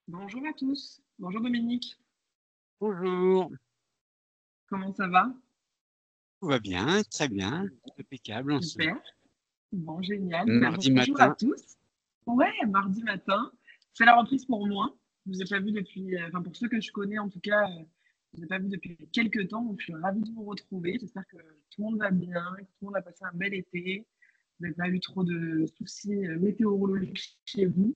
Bonjour à tous. Bonjour Dominique. Bonjour, Comment ça va? tout va bien, très bien, impeccable en ce Super. Bon, génial. mardi Bonjour à matin. tous. Ouais, mardi matin. C'est la reprise pour moi. Je vous ai pas vu depuis, enfin pour ceux que je connais en tout cas, je vous ai pas vu depuis quelques temps, donc je suis ravie de vous retrouver. J'espère que tout le monde va bien, que tout le monde a passé un bel été. Vous n'avez pas eu trop de soucis météorologiques chez vous.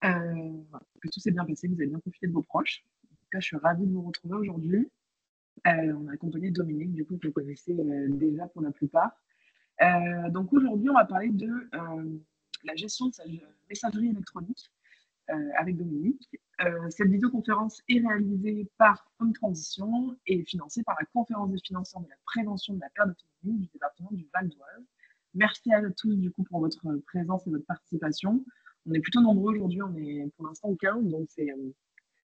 Voilà, que tout s'est bien passé, que vous avez bien profité de vos proches. En tout cas, je suis ravie de vous retrouver aujourd'hui. On a accompagné Dominique, du coup, que vous connaissez déjà pour la plupart. Donc aujourd'hui, on va parler de la gestion de sa messagerie électronique avec Dominique. Cette vidéoconférence est réalisée par Home Transition et financée par la Conférence des financeurs de la prévention de la perte d'autonomie du département du Val d'Oise. Merci à tous du coup pour votre présence et votre participation. On est plutôt nombreux aujourd'hui, on est pour l'instant au 15, donc c'est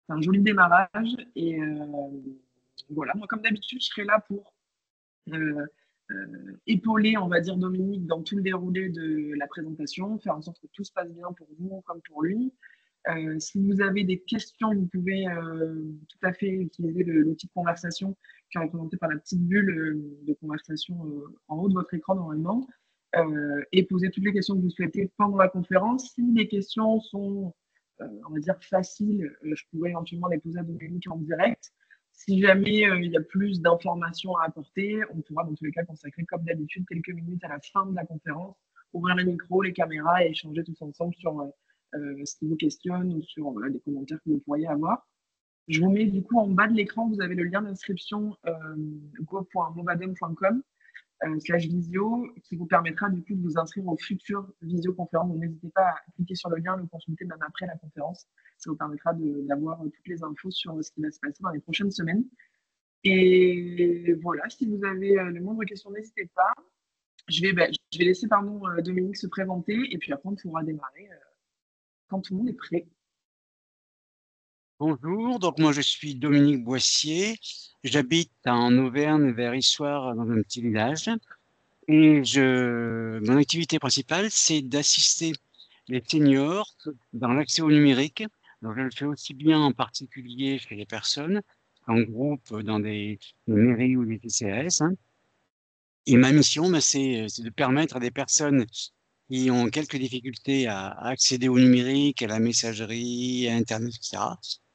un joli démarrage. Et voilà, moi, comme d'habitude, je serai là pour épauler, on va dire, Dominique dans tout le déroulé de la présentation, faire en sorte que tout se passe bien pour vous comme pour lui. Si vous avez des questions, vous pouvez tout à fait utiliser l'outil de conversation qui est représenté par la petite bulle de conversation en haut de votre écran normalement, et poser toutes les questions que vous souhaitez pendant la conférence. Si les questions sont, on va dire, faciles, je pourrais éventuellement les poser à Dominique en direct. Si jamais il y a plus d'informations à apporter, on pourra dans tous les cas consacrer, comme d'habitude, quelques minutes à la fin de la conférence, ouvrir les micros, les caméras et échanger tous ensemble sur ce qui vous questionne ou sur voilà, des commentaires que vous pourriez avoir. Je vous mets du coup en bas de l'écran, vous avez le lien d'inscription go.movadem.com /visio qui vous permettra du coup de vous inscrire aux futures visioconférences. Donc n'hésitez pas à cliquer sur le lien, le consulter même après la conférence. Ça vous permettra d'avoir toutes les infos sur ce qui va se passer dans les prochaines semaines. Et voilà, si vous avez le moindre question, n'hésitez pas. Je vais laisser Dominique se présenter et puis après on pourra démarrer quand tout le monde est prêt. Bonjour, donc moi je suis Dominique Boissier, j'habite en Auvergne vers Issoire dans un petit village et mon activité principale c'est d'assister les seniors dans l'accès au numérique. Donc je le fais aussi bien en particulier chez les personnes, en groupe dans des mairies ou des TCAS. Et ma mission, c'est de permettre à des personnes qui ont quelques difficultés à accéder au numérique, à la messagerie, à Internet, etc.,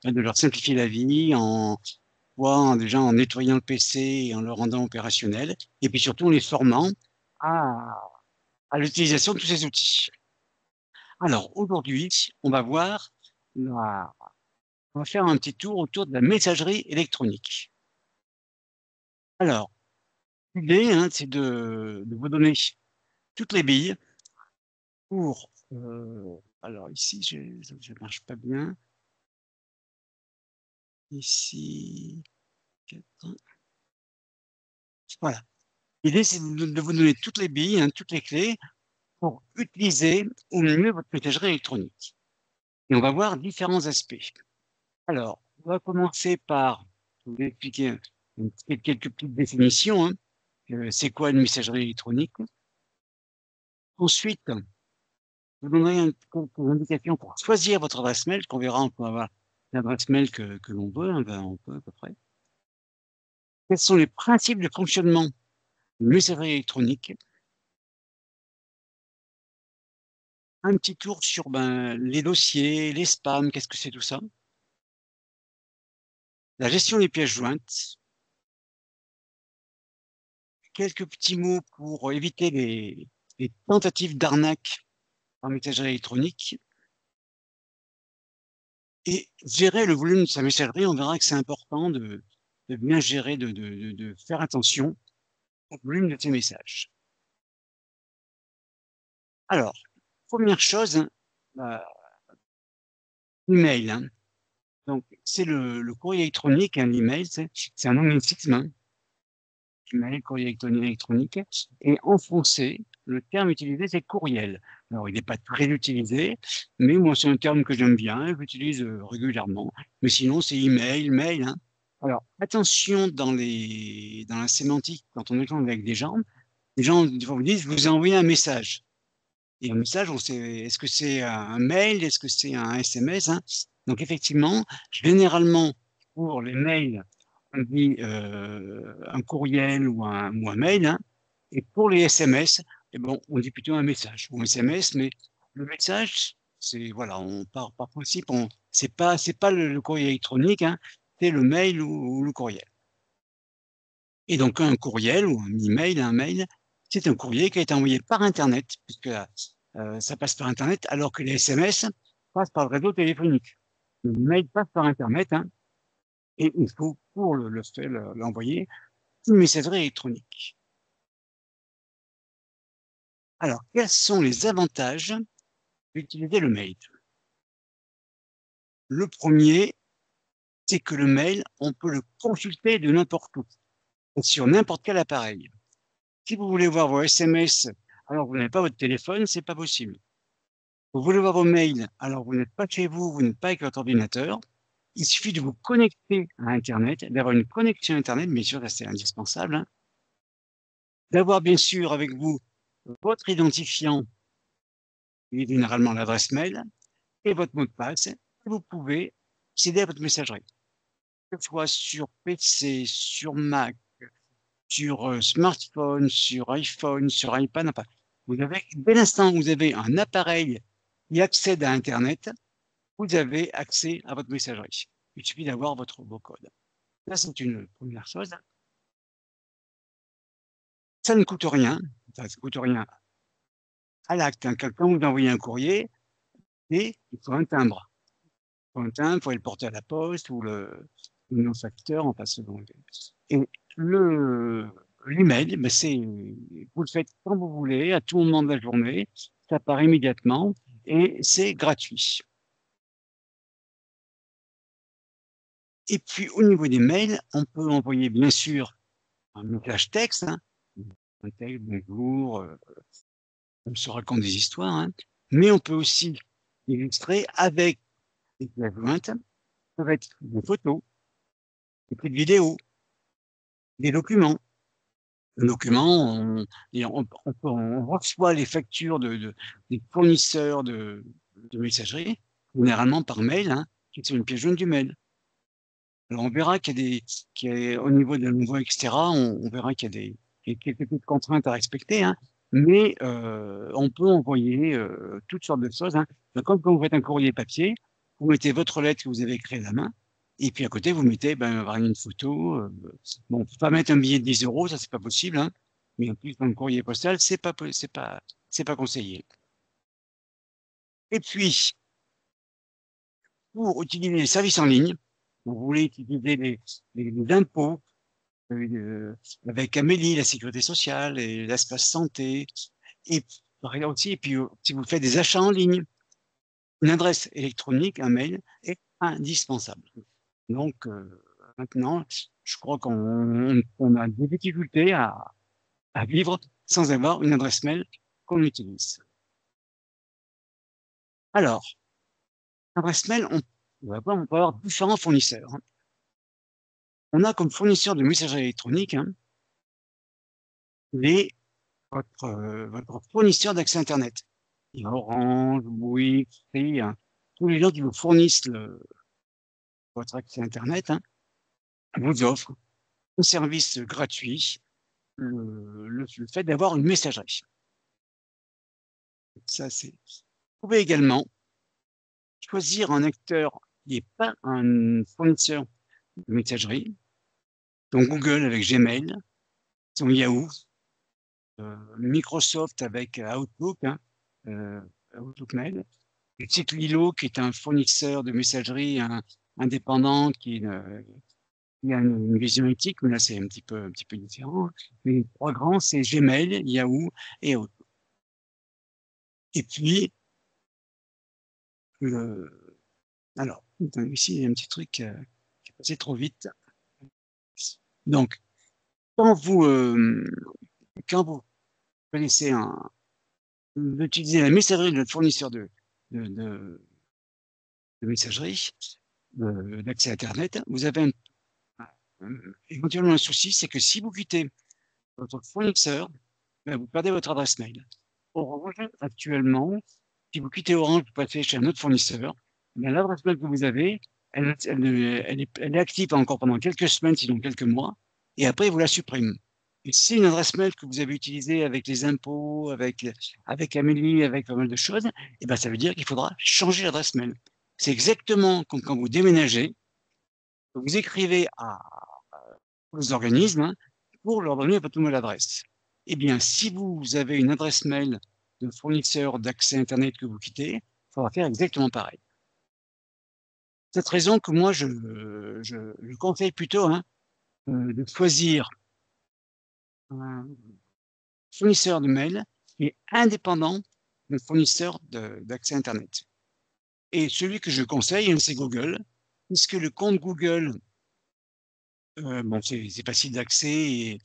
de leur simplifier la vie déjà en nettoyant le PC et en le rendant opérationnel, et puis surtout en les formant à, à l'utilisation de tous ces outils. Alors aujourd'hui, on va on va faire un petit tour autour de la messagerie électronique. Alors, l'idée, c'est de vous donner toutes les billes pour, alors ici, ça ne marche pas bien. Ici, 4. Voilà. L'idée, c'est de vous donner toutes les billes, toutes les clés pour utiliser au mieux votre messagerie électronique. Et on va voir différents aspects. Alors, on va commencer par vous expliquer quelques petites définitions. C'est quoi une messagerie électronique? Ensuite, je vous donnerai quelques indications pour choisir votre adresse mail, qu'on verra, on peut avoir l'adresse mail que l'on veut, on peut à peu près. Quels sont les principes de fonctionnement d'une messagerie électronique? Un petit tour sur les dossiers, les spams, qu'est-ce que c'est tout ça? La gestion des pièces jointes. Quelques petits mots pour éviter les tentatives d'arnaque en messagerie électronique. Et gérer le volume de sa messagerie, on verra que c'est important de bien gérer, de faire attention au volume de ses messages. Alors, première chose, l'email. Donc, c'est le courrier électronique, l'email, c'est un anglicisme, email, courrier électronique. Et en français, le terme utilisé, c'est courriel. Alors, il n'est pas très utilisé, mais moi, c'est un terme que j'aime bien, que j'utilise régulièrement. Mais sinon, c'est email, mail. Alors, attention dans la sémantique, quand on échange avec des gens des fois, vous disent, je vous ai envoyé un message. Et un message, on sait, est-ce que c'est un mail, est-ce que c'est un SMS? Donc, effectivement, généralement, pour les mails, on dit un courriel ou un mail. Et pour les SMS, bon, on dit plutôt un message ou un SMS, mais le message, c'est, voilà, on part par principe, c'est pas le courrier électronique, c'est le mail ou le courriel. Et donc, un courriel ou un email, un mail, c'est un courrier qui a été envoyé par Internet, puisque ça passe par Internet, alors que les SMS passent par le réseau téléphonique. Le mail passe par Internet, et il faut, pour l'envoyer, une messagerie électronique. Alors, quels sont les avantages d'utiliser le mail? Le premier, c'est que le mail, on peut le consulter de n'importe où, et sur n'importe quel appareil. Si vous voulez voir vos SMS alors que vous n'avez pas votre téléphone, c'est pas possible. Vous voulez voir vos mails alors vous n'êtes pas chez vous, vous n'êtes pas avec votre ordinateur, il suffit de vous connecter à Internet, d'avoir une connexion Internet, bien sûr, c'est indispensable, hein, d'avoir bien sûr avec vous votre identifiant, et généralement l'adresse mail, et votre mot de passe, et vous pouvez accéder à votre messagerie, que ce soit sur PC, sur Mac, sur smartphone, sur iPhone, sur iPad, enfin, vous avez, dès l'instant où vous avez un appareil qui accède à Internet, vous avez accès à votre messagerie. Il suffit d'avoir vos codes. Ça, c'est une première chose. Ça ne coûte rien. Ça ne coûte rien à l'acte, hein. Quand vous envoyez un courrier, et il faut un timbre. Il faut un timbre, il faut le porter à la poste ou le non-facteur, enfin, selon. Et l'email, ben vous le faites quand vous voulez, à tout moment de la journée, ça part immédiatement et c'est gratuit. Et puis, au niveau des mails, on peut envoyer, bien sûr, un message texte, hein, un texte, bonjour, on se raconte des histoires, hein, mais on peut aussi illustrer avec des pièces jointes, ça va être des photos, des petites vidéos, des documents. Un document, on reçoit les factures des fournisseurs de messagerie, généralement par mail, hein, qui sont une pièce jointe du mail. Alors on verra au niveau de l'envoi, etc., on verra qu'il y a quelques petites contraintes à respecter, hein, mais on peut envoyer toutes sortes de choses, hein. Donc, comme quand vous faites un courrier papier, vous mettez votre lettre que vous avez écrite à la main, et puis à côté, vous mettez une photo. Bon, on ne peut pas mettre un billet de 10 euros, ça c'est pas possible, hein, mais en plus, dans le courrier postal, c'est pas conseillé. Et puis, pour utiliser les services en ligne, vous voulez utiliser les impôts, avec Amélie, la sécurité sociale et l'espace santé. Et aussi, et puis, si vous faites des achats en ligne, une adresse électronique, un mail, est indispensable. Donc, maintenant, je crois qu'on a des difficultés à vivre sans avoir une adresse mail qu'on utilise. Alors, adresse mail, on peut avoir différents fournisseurs, hein. On a comme fournisseur de messagerie électronique, hein, votre fournisseur d'accès Internet. Il y a Orange, Bouygues, Free, hein, tous les gens qui vous fournissent votre accès Internet, hein, vous offrent un service gratuit, le fait d'avoir une messagerie. Ça, vous pouvez également choisir un acteur qui n'est pas un fournisseur de messagerie, donc Google avec Gmail, son Yahoo, Microsoft avec Outlook, hein, Outlook Mail, le site Lilo qui est un fournisseur de messagerie indépendant qui a une vision éthique, mais là c'est un petit peu différent. Mais les trois grands, c'est Gmail, Yahoo et Outlook. Et puis, alors, ici il y a un petit truc qui est passé trop vite. Donc, quand vous connaissez d'utiliser la messagerie de notre fournisseur de messagerie, d'accès à Internet, vous avez éventuellement un souci, c'est que si vous quittez votre fournisseur, vous perdez votre adresse mail. Orange, actuellement, si vous quittez Orange, vous passez chez un autre fournisseur, l'adresse mail que vous avez, elle est active encore pendant quelques semaines, sinon quelques mois, et après, vous la supprimez. Et si une adresse mail que vous avez utilisée avec les impôts, avec Amélie, avec pas mal de choses, et ben, ça veut dire qu'il faudra changer l'adresse mail. C'est exactement comme quand vous déménagez, vous écrivez aux organismes, hein, pour leur donner votre nouvelle adresse. Eh bien, si vous avez une adresse mail de fournisseur d'accès Internet que vous quittez, il faudra faire exactement pareil. Cette raison que moi, je conseille plutôt, hein, de choisir un fournisseur de mail qui est indépendant d'un fournisseur d'accès Internet. Et celui que je conseille, c'est Google, puisque le compte Google, bon, c'est facile d'accès,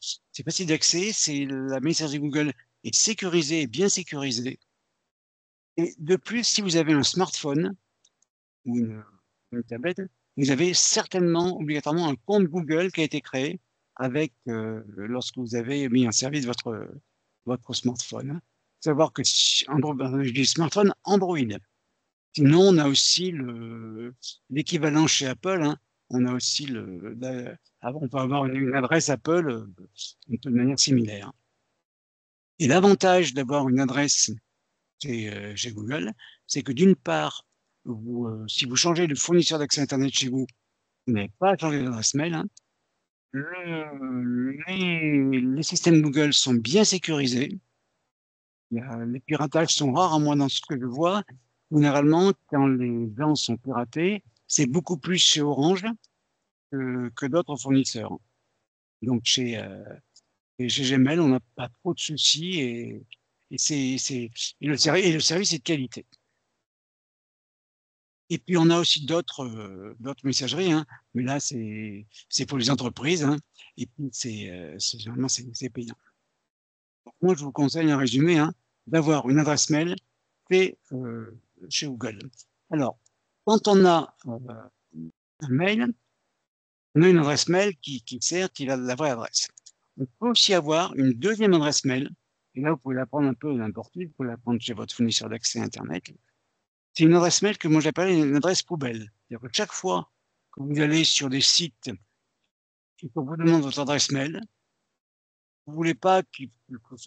c'est la messagerie Google est sécurisée et bien sécurisée. Et de plus, si vous avez un smartphone ou une tablette, vous avez certainement, obligatoirement, un compte Google qui a été créé avec, lorsque vous avez mis en service votre smartphone. Hein. Savoir que je dis smartphone Android. Sinon, on a aussi l'équivalent chez Apple. Hein. On a aussi on peut avoir une adresse Apple un peu de manière similaire. Et l'avantage d'avoir une adresse chez Google, c'est que d'une part, si vous changez de fournisseur d'accès Internet chez vous, vous n'avez pas à changer d'adresse mail. Hein. Les systèmes Google sont bien sécurisés. Les piratages sont rares, à moins dans ce que je vois. Généralement, quand les gens sont piratés, c'est beaucoup plus chez Orange que d'autres fournisseurs. Donc chez Gmail, on n'a pas trop de soucis et le service est de qualité. Et puis on a aussi d'autres messageries, hein, mais là c'est pour les entreprises, hein, et puis généralement c'est payant. Donc, moi je vous conseille en résumé hein, d'avoir une adresse mail chez Google. Alors quand on a un mail, on a une adresse mail qui a la vraie adresse. On peut aussi avoir une deuxième adresse mail, et là vous pouvez la prendre un peu n'importe où, vous pouvez la prendre chez votre fournisseur d'accès Internet. C'est une adresse mail que moi j'appelle une adresse poubelle. C'est-à-dire que chaque fois que vous allez sur des sites et qu'on vous demande votre adresse mail, vous voulez pas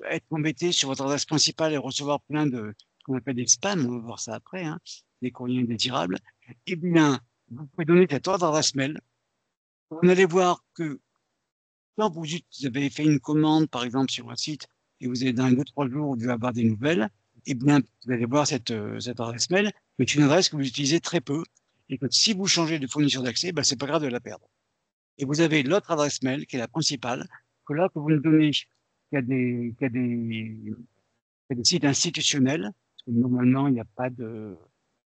être embêté sur votre adresse principale et recevoir plein de ce qu'on appelle des spams, on va voir ça après, hein, des courriers indésirables, eh bien, vous pouvez donner cette autre adresse mail. Vous allez voir que quand vous avez fait une commande, par exemple, sur un site, et vous avez dans 2-3 jours, vous devez avoir des nouvelles, eh bien, vous allez voir cette adresse mail, mais c'est une adresse que vous utilisez très peu, et que si vous changez de fournisseur d'accès, ben, c'est pas grave de la perdre. Et vous avez l'autre adresse mail, qui est la principale, que là, que vous nous donnez, qu'il y a des sites institutionnels, parce que normalement, il n'y a pas de,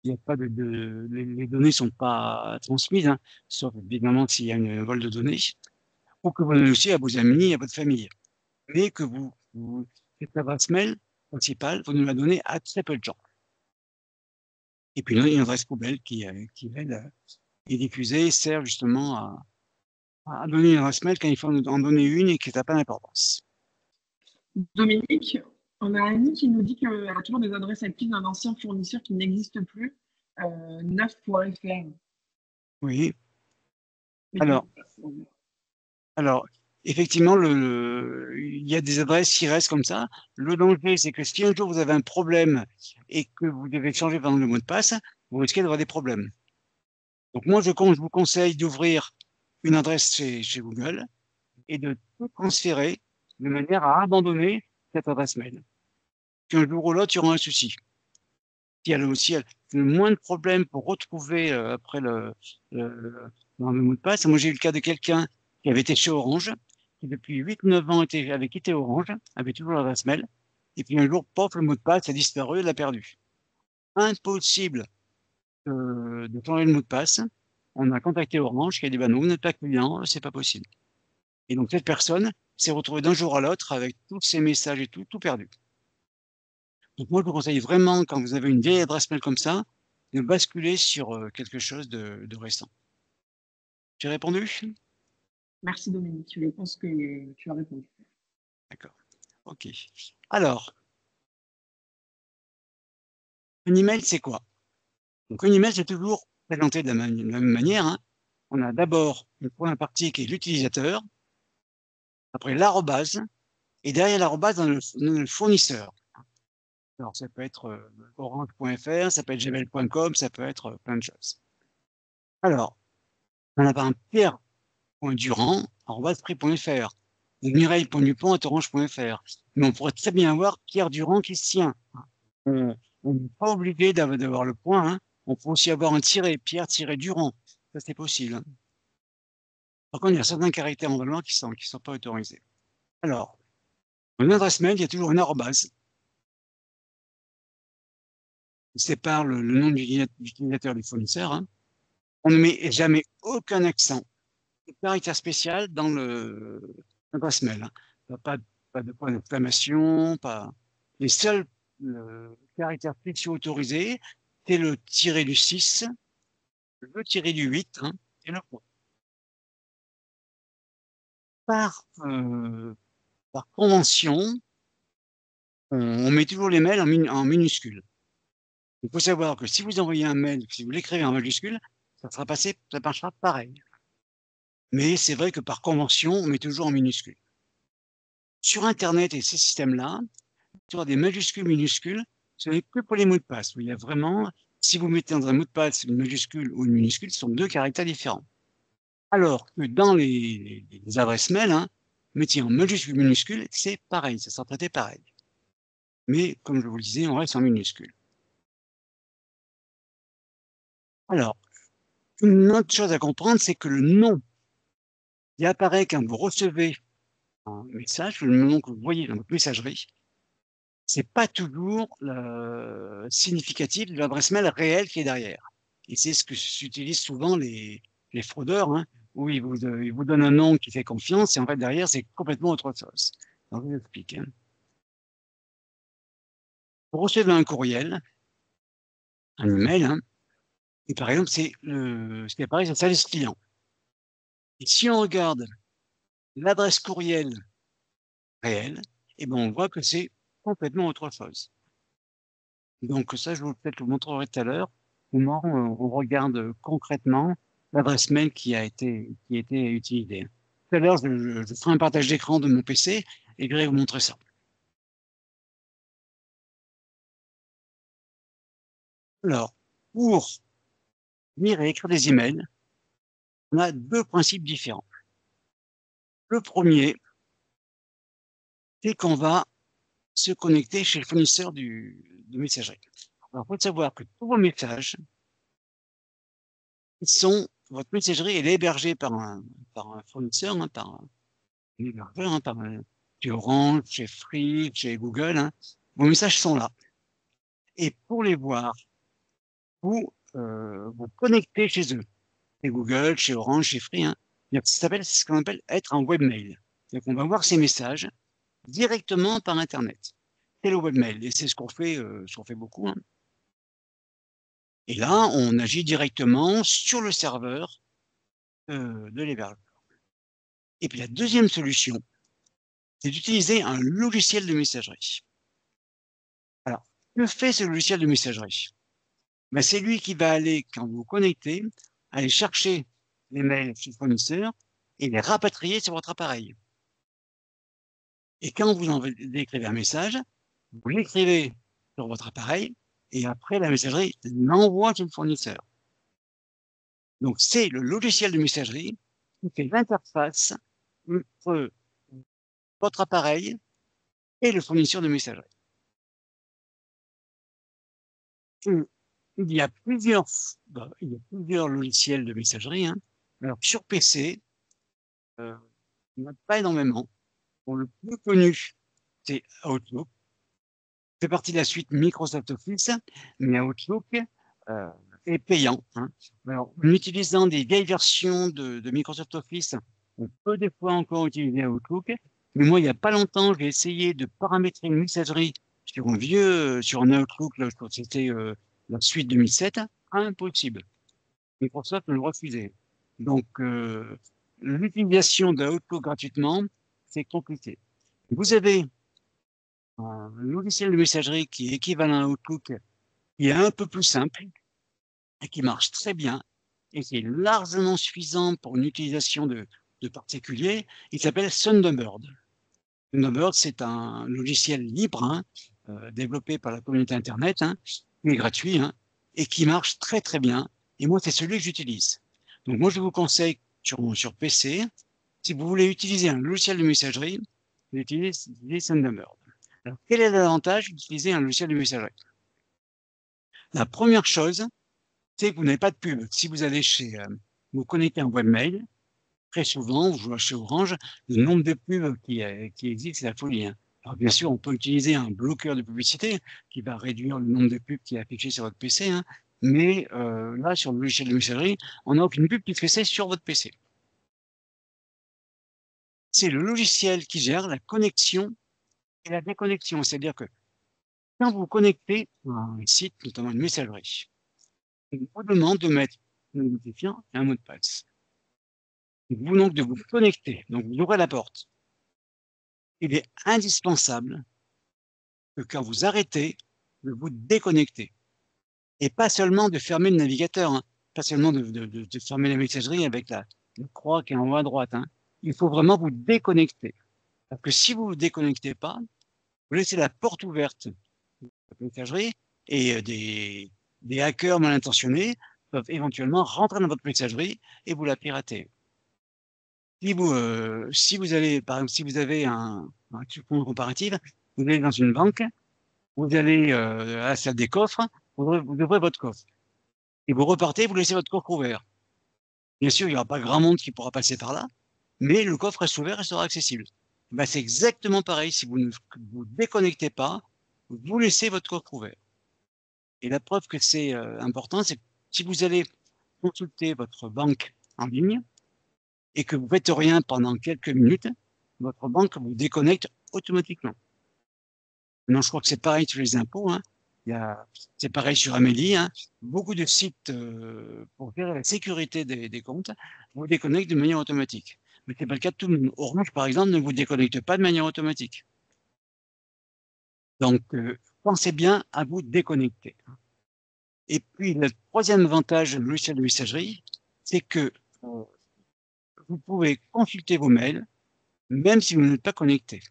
les données sont pas transmises, hein, sauf évidemment s'il y a un vol de données, ou que vous donnez aussi à vos amis, à votre famille. Mais que cette adresse mail principale, vous nous la donnez à très peu de gens. Et puis, une adresse poubelle qui elle, est diffusée, sert justement à donner une adresse mail quand il faut en donner une et qui n'a pas d'importance. Dominique, on a Annie qui nous dit qu'elle a toujours des adresses actives d'un ancien fournisseur qui n'existe plus, neuf.fr. Oui. Alors, effectivement, il y a des adresses qui restent comme ça. Le danger, c'est que si un jour vous avez un problème et que vous devez changer pendant le mot de passe, vous risquez d'avoir des problèmes. Donc moi, je vous conseille d'ouvrir une adresse chez Google et de tout transférer de manière à abandonner cette adresse mail. Qu'un jour ou l'autre, il y aura un souci. Il y a aussi le moins de problèmes pour retrouver après dans le mot de passe. Moi, j'ai eu le cas de quelqu'un qui avait été chez Orange, qui depuis 8-9 ans avait quitté Orange, avait toujours l'adresse mail, et puis un jour, pop, le mot de passe a disparu, il l'a perdu. Impossible de changer le mot de passe. On a contacté Orange qui a dit bah non, vous n'êtes pas client, c'est pas possible. Et donc cette personne s'est retrouvée d'un jour à l'autre avec tous ses messages et tout perdu. Donc moi je vous conseille vraiment, quand vous avez une vieille adresse mail comme ça, de basculer sur quelque chose de récent. J'ai répondu? Merci Dominique, je pense que tu as répondu. D'accord. Ok. Alors, un email, c'est quoi? Donc un email, c'est toujours présenté de la même manière. Hein. On a d'abord une première partie qui est l'utilisateur, après l'arrobase, et derrière l'arrobase, dans le fournisseur. Alors, ça peut être orange.fr, ça peut être gmail.com, ça peut être plein de choses. Alors, on a par exemple pierre.durand@free.fr ou mireille.dupont@orange.fr. Mais on pourrait très bien avoir Pierre Durand qui se tient. On n'est pas obligé d'avoir le point. Hein. On peut aussi avoir un tiret, Pierre-Durand. Ça, c'est possible. Hein. Par contre, il y a certains caractères en allemand qui sont pas autorisés. Alors, une adresse mail, il y a toujours une arrobase. On sépare le nom de l'utilisateur du fournisseur. Hein. On ne met jamais aucun accent, caractère spécial dans l'adresse mail. Hein. Pas de point d'exclamation, pas. Les seuls caractères spéciaux autorisés, c'est le tiré du 6, le tiré du 8, hein, et le courrier. Par convention, on met toujours les mails en minuscules. Il faut savoir que si vous envoyez un mail, si vous l'écrivez en majuscule, ça marchera pareil. Mais c'est vrai que par convention, on met toujours en minuscule. Sur Internet et ces systèmes-là, sur des majuscules, minuscules, ce n'est que pour les mots de passe. Il y a vraiment, si vous mettez dans un mot de passe une majuscule ou une minuscule, ce sont deux caractères différents. Alors que dans les adresses mail, hein, mettez en majuscule, minuscule, c'est pareil, ça sera traité pareil. Mais comme je vous le disais, on reste en minuscule. Alors, une autre chose à comprendre, c'est que le nom qui apparaît quand vous recevez un message, le nom que vous voyez dans votre messagerie, c'est pas toujours significatif de l'adresse mail réelle qui est derrière. Et c'est ce que s'utilisent souvent les fraudeurs, hein, où ils vous donnent un nom qui fait confiance et en fait derrière c'est complètement autre chose. Donc je vous explique. Hein. Vous recevez un courriel, un email, hein, et par exemple c'est ce qui apparaît, c'est le service client. Et si on regarde l'adresse courriel réelle, et ben on voit que c'est complètement autre chose. Donc ça, je vais peut-être vous montrerai tout à l'heure comment on regarde concrètement l'adresse mail qui a été utilisée. Tout à l'heure, je ferai un partage d'écran de mon PC et je vais vous montrer ça. Alors, pour lire et écrire des emails, on a deux principes différents. Le premier, c'est qu'on va se connecter chez le fournisseur de messagerie. Alors, il faut savoir que tous vos messages, votre messagerie est hébergée par un fournisseur, hein, par un hébergeur, hein, chez Orange, chez Free, chez Google. Hein. Vos messages sont là. Et pour les voir, vous vous connectez chez eux. Chez Google, chez Orange, chez Free. Hein. C'est ce qu'on appelle être un webmail. C'est-à-dire qu'on va voir ces messages directement par Internet. C'est le webmail. Et c'est ce qu'on fait beaucoup. Hein. Et là, on agit directement sur le serveur de l'hébergeur. Et puis la deuxième solution, c'est d'utiliser un logiciel de messagerie. Alors, que fait ce logiciel de messagerie? Ben, c'est lui qui va aller, quand vous vous connectez, aller chercher les mails chez le fournisseur et les rapatrier sur votre appareil. Et quand vous écrivez un message, vous l'écrivez sur votre appareil et après la messagerie l'envoie chez le fournisseur. Donc c'est le logiciel de messagerie qui fait l'interface entre votre appareil et le fournisseur de messagerie. Il y a plusieurs logiciels de messagerie. Hein. Alors sur PC, il n'y en a pas énormément. Bon, le plus connu, c'est Outlook. Fait partie de la suite Microsoft Office, mais Outlook est payant. Hein. Alors, en utilisant des vieilles versions de Microsoft Office, on peut des fois encore utiliser Outlook. Mais moi, il n'y a pas longtemps, j'ai essayé de paramétrer une messagerie sur un Outlook, là, c'était la suite 2007. Impossible. Microsoft me le refusait. Donc, l'utilisation d'Outlook gratuitement, c'est compliqué. Vous avez un logiciel de messagerie qui est équivalent à Outlook, qui est un peu plus simple et qui marche très bien et qui est largement suffisant pour une utilisation de particuliers. Il s'appelle Thunderbird. Thunderbird, c'est un logiciel libre, hein, développé par la communauté Internet, hein, qui est gratuit hein, et qui marche très très bien. Et moi, c'est celui que j'utilise. Donc moi, je vous conseille sur PC, si vous voulez utiliser un logiciel de messagerie, utilisez Thunderbird. Alors, quel est l'avantage d'utiliser un logiciel de messagerie? La première chose, c'est que vous n'avez pas de pub. Si vous allez vous connectez un webmail, très souvent, vous jouez chez Orange, le nombre de pubs qui existe, c'est la folie. Hein. Alors, bien sûr, on peut utiliser un bloqueur de publicité qui va réduire le nombre de pubs qui est affiché sur votre PC. Hein. Mais là, sur le logiciel de messagerie, on n'a aucune pub puisque c'est sur votre PC. C'est le logiciel qui gère la connexion et la déconnexion. C'est-à-dire que quand vous connectez à un site, notamment une messagerie, on vous demande de mettre un identifiant et un mot de passe. Vous donc de vous connecter. Donc vous ouvrez la porte. Il est indispensable que quand vous arrêtez, de vous déconnecter. Et pas seulement de fermer le navigateur, hein. Pas seulement de fermer la messagerie avec la croix qui est en haut à droite. Hein. Il faut vraiment vous déconnecter. Parce que si vous ne vous déconnectez pas, vous laissez la porte ouverte de la messagerie et des hackers mal intentionnés peuvent éventuellement rentrer dans votre messagerie et vous la pirater. Si vous allez, par exemple, si vous avez un comparatif, vous allez dans une banque, vous allez à la salle des coffres, vous ouvrez votre coffre. Et vous repartez, vous laissez votre coffre ouvert. Bien sûr, il n'y aura pas grand monde qui pourra passer par là, mais le coffre reste ouvert et sera accessible. Ben, c'est exactement pareil. Si vous ne vous déconnectez pas, vous laissez votre coffre ouvert. Et la preuve que c'est important, c'est que si vous allez consulter votre banque en ligne et que vous faites rien pendant quelques minutes, votre banque vous déconnecte automatiquement. Non, je crois que c'est pareil sur les impôts. Hein. C'est pareil sur Amélie. Hein. Beaucoup de sites pour gérer la sécurité des comptes vous déconnectent de manière automatique. Mais ce n'est pas le cas de tout le monde. Orange, par exemple, ne vous déconnecte pas de manière automatique. Donc, pensez bien à vous déconnecter. Et puis, le troisième avantage du logiciel de messagerie, c'est que vous pouvez consulter vos mails, même si vous n'êtes pas connecté.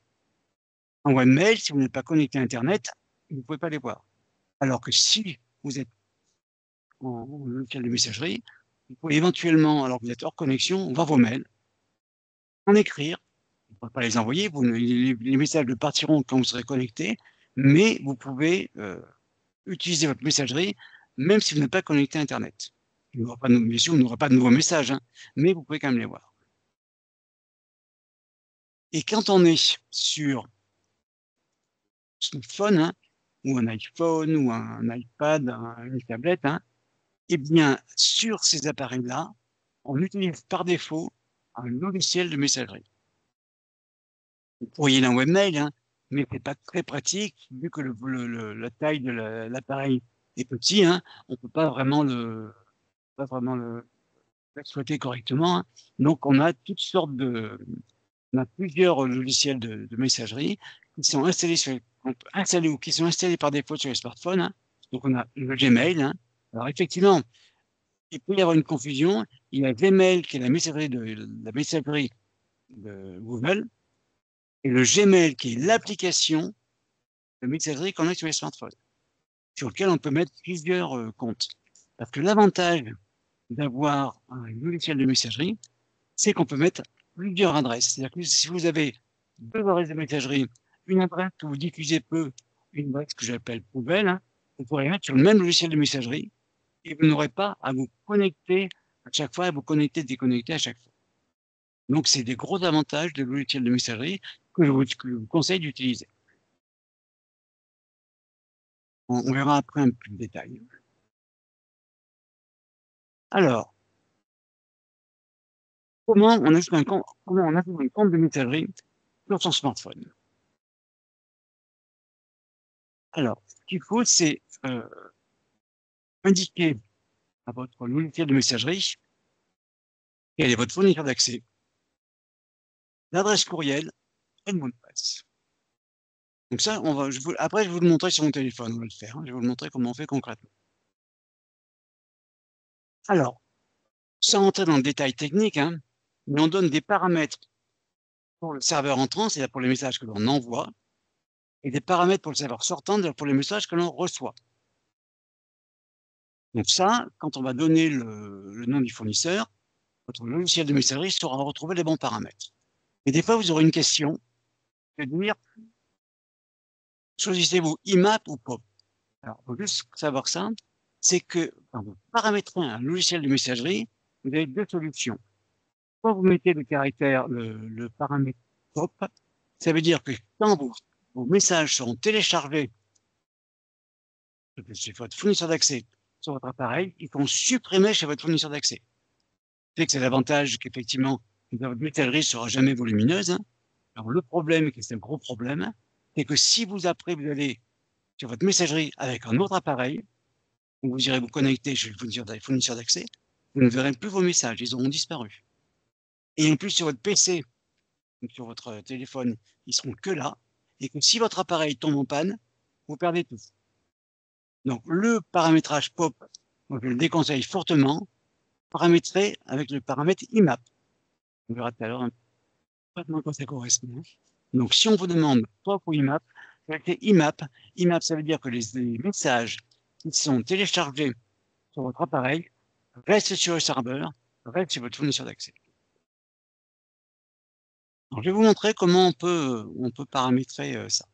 En webmail, si vous n'êtes pas connecté à Internet, vous ne pouvez pas les voir. Alors que si vous êtes en logiciel de messagerie, vous pouvez éventuellement, alors que vous êtes hors connexion, voir vos mails, en écrire, vous ne pourrez pas les envoyer, les messages ne partiront quand vous serez connecté, mais vous pouvez utiliser votre messagerie, même si vous n'êtes pas connecté à Internet. Bien sûr, vous n'aurez pas de nouveaux messages, hein, mais vous pouvez quand même les voir. Et quand on est sur smartphone, hein, ou un iPhone, ou un iPad, une tablette, hein, eh bien, sur ces appareils-là, on utilise par défaut un logiciel de messagerie. Vous pourriez d'un webmail, hein, mais c'est pas très pratique, vu que la taille de l'appareil est petit, hein, on peut pas vraiment l'exploiter correctement. Hein. Donc, on a toutes sortes on a plusieurs logiciels de messagerie qui sont installés ou qui sont installés par défaut sur les smartphones. Hein. Donc, on a le Gmail. Hein. Alors, effectivement, il peut y avoir une confusion. Il y a Gmail qui est la messagerie de Google et le Gmail qui est l'application de messagerie qu'on a sur les smartphones, sur lequel on peut mettre plusieurs comptes. Parce que l'avantage d'avoir un logiciel de messagerie, c'est qu'on peut mettre plusieurs adresses. C'est-à-dire que si vous avez deux adresses de messagerie, une adresse que vous diffusez peu, une adresse que j'appelle poubelle, hein, vous pourrez mettre sur le même logiciel de messagerie et vous n'aurez pas à vous connecter à chaque fois, à vous connecter, déconnecter à chaque fois. Donc, c'est des gros avantages de logiciels de messagerie que je vous conseille d'utiliser. On verra après un peu de détail. Alors, comment on ajoute un compte de messagerie sur son smartphone? Alors, ce qu'il faut, c'est indiquer à votre logiciel de messagerie quel est votre fournisseur d'accès, l'adresse courriel et le mot de passe. Donc ça, après, je vais vous le montrer sur mon téléphone, on va le faire. Hein, je vais vous le montrer comment on fait concrètement. Alors, sans rentrer dans le détail technique, hein, mais on donne des paramètres pour le serveur entrant, c'est-à-dire pour les messages que l'on envoie, et des paramètres pour le serveur sortant, c'est-à-dire pour les messages que l'on reçoit. Donc ça, quand on va donner le nom du fournisseur, votre logiciel de messagerie saura retrouver les bons paramètres. Et des fois, vous aurez une question, de dire, choisissez-vous IMAP ou POP? Alors, il faut juste savoir ça, c'est que quand vous paramétrez un logiciel de messagerie, vous avez deux solutions. Soit vous mettez le paramètre POP, ça veut dire que quand vos messages seront téléchargés chez votre fournisseur d'accès sur votre appareil, ils seront supprimés chez votre fournisseur d'accès. C'est l'avantage qu'effectivement, votre messagerie ne sera jamais volumineuse. Hein. Alors, le problème, et c'est un gros problème, c'est que si vous allez sur votre messagerie avec un autre appareil, où vous irez vous connecter chez le fournisseur d'accès, vous ne verrez plus vos messages, ils auront disparu. Et en plus, sur votre PC, donc sur votre téléphone, ils seront que là. Et que si votre appareil tombe en panne, vous perdez tout. Donc, le paramétrage POP, moi, je le déconseille fortement, paramétrer avec le paramètre IMAP. On verra tout à l'heure à quoi ça correspond. Donc, si on vous demande POP ou IMAP, c'est IMAP. IMAP, ça veut dire que les messages qui sont téléchargés sur votre appareil restent sur le serveur, restent sur votre fournisseur d'accès. Alors, je vais vous montrer comment on peut paramétrer ça.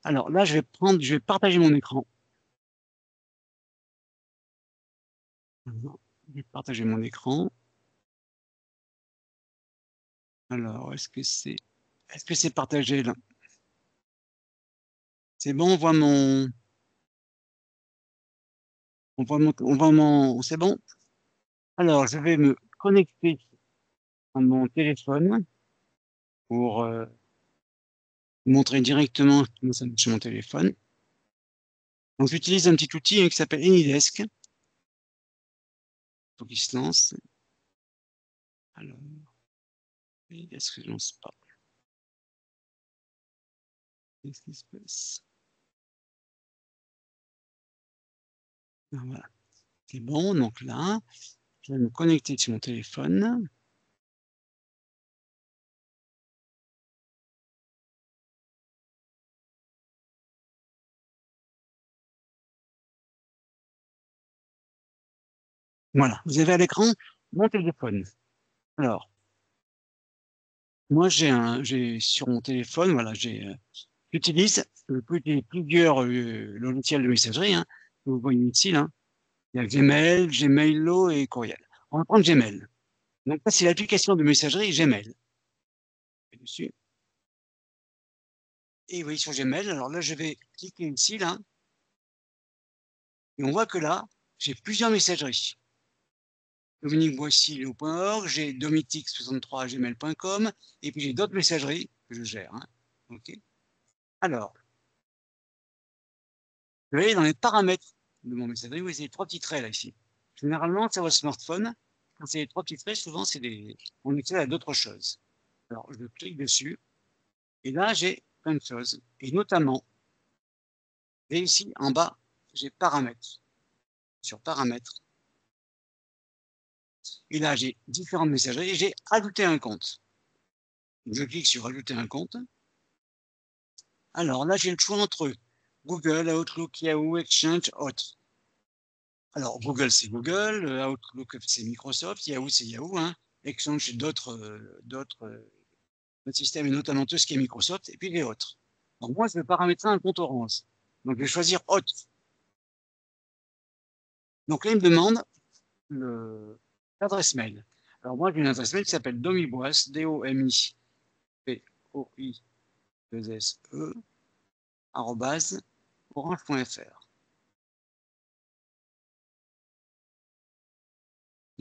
Alors là, je vais partager mon écran. Je vais partager mon écran. Alors, est-ce que c'est partagé là? C'est bon, c'est bon? Alors, je vais me connecter à mon téléphone pour vous montrer directement comment ça marche sur mon téléphone. Donc, j'utilise un petit outil qui s'appelle AnyDesk. Faut qu'il se lance. Alors, AnyDesk ne lance pas. Qu'est-ce qui se passe? Voilà. C'est bon, donc là, je vais me connecter sur mon téléphone. Voilà, vous avez à l'écran mon téléphone. Alors, moi, j'ai sur mon téléphone, voilà, j'utilise plusieurs logiciels de messagerie, hein, que vous voyez ici, là. Il y a Gmail, Gmailo et Courriel. On va prendre Gmail. Donc, ça, c'est l'application de messagerie Gmail. Dessus. Et vous voyez sur Gmail, alors là, je vais cliquer ici, là. Et on voit que là, j'ai plusieurs messageries. Dominique Boissy.org, j'ai domitix63gmail.com, et puis j'ai d'autres messageries que je gère. Hein. OK. Alors, vous voyez dans les paramètres de mon messagerie, vous avez les trois petits traits là ici. Généralement, c'est votre smartphone. Quand c'est les trois petits traits, souvent, on accède à d'autres choses. Alors, je clique dessus, et là, j'ai plein de choses. Et notamment, et ici, en bas, j'ai paramètres. Sur paramètres. Et là, j'ai différentes messageries, et j'ai ajouté un compte. Donc, je clique sur ajouter un compte. Alors là, j'ai le choix entre Google, Outlook, Yahoo, Exchange, autres. Alors, Google, c'est Google, Outlook, c'est Microsoft, Yahoo, c'est Yahoo, hein. Exchange, c'est d'autres systèmes, et notamment tout ce qui est Microsoft, et puis les autres. Donc, moi, je vais paramétrer un compte Orange. Donc, je vais choisir autre. Donc là, il me demande l'adresse mail. Alors, moi, j'ai une adresse mail qui s'appelle domibois, D-O-M-I-P-O-I-2-S-E, arrobase, orange.fr.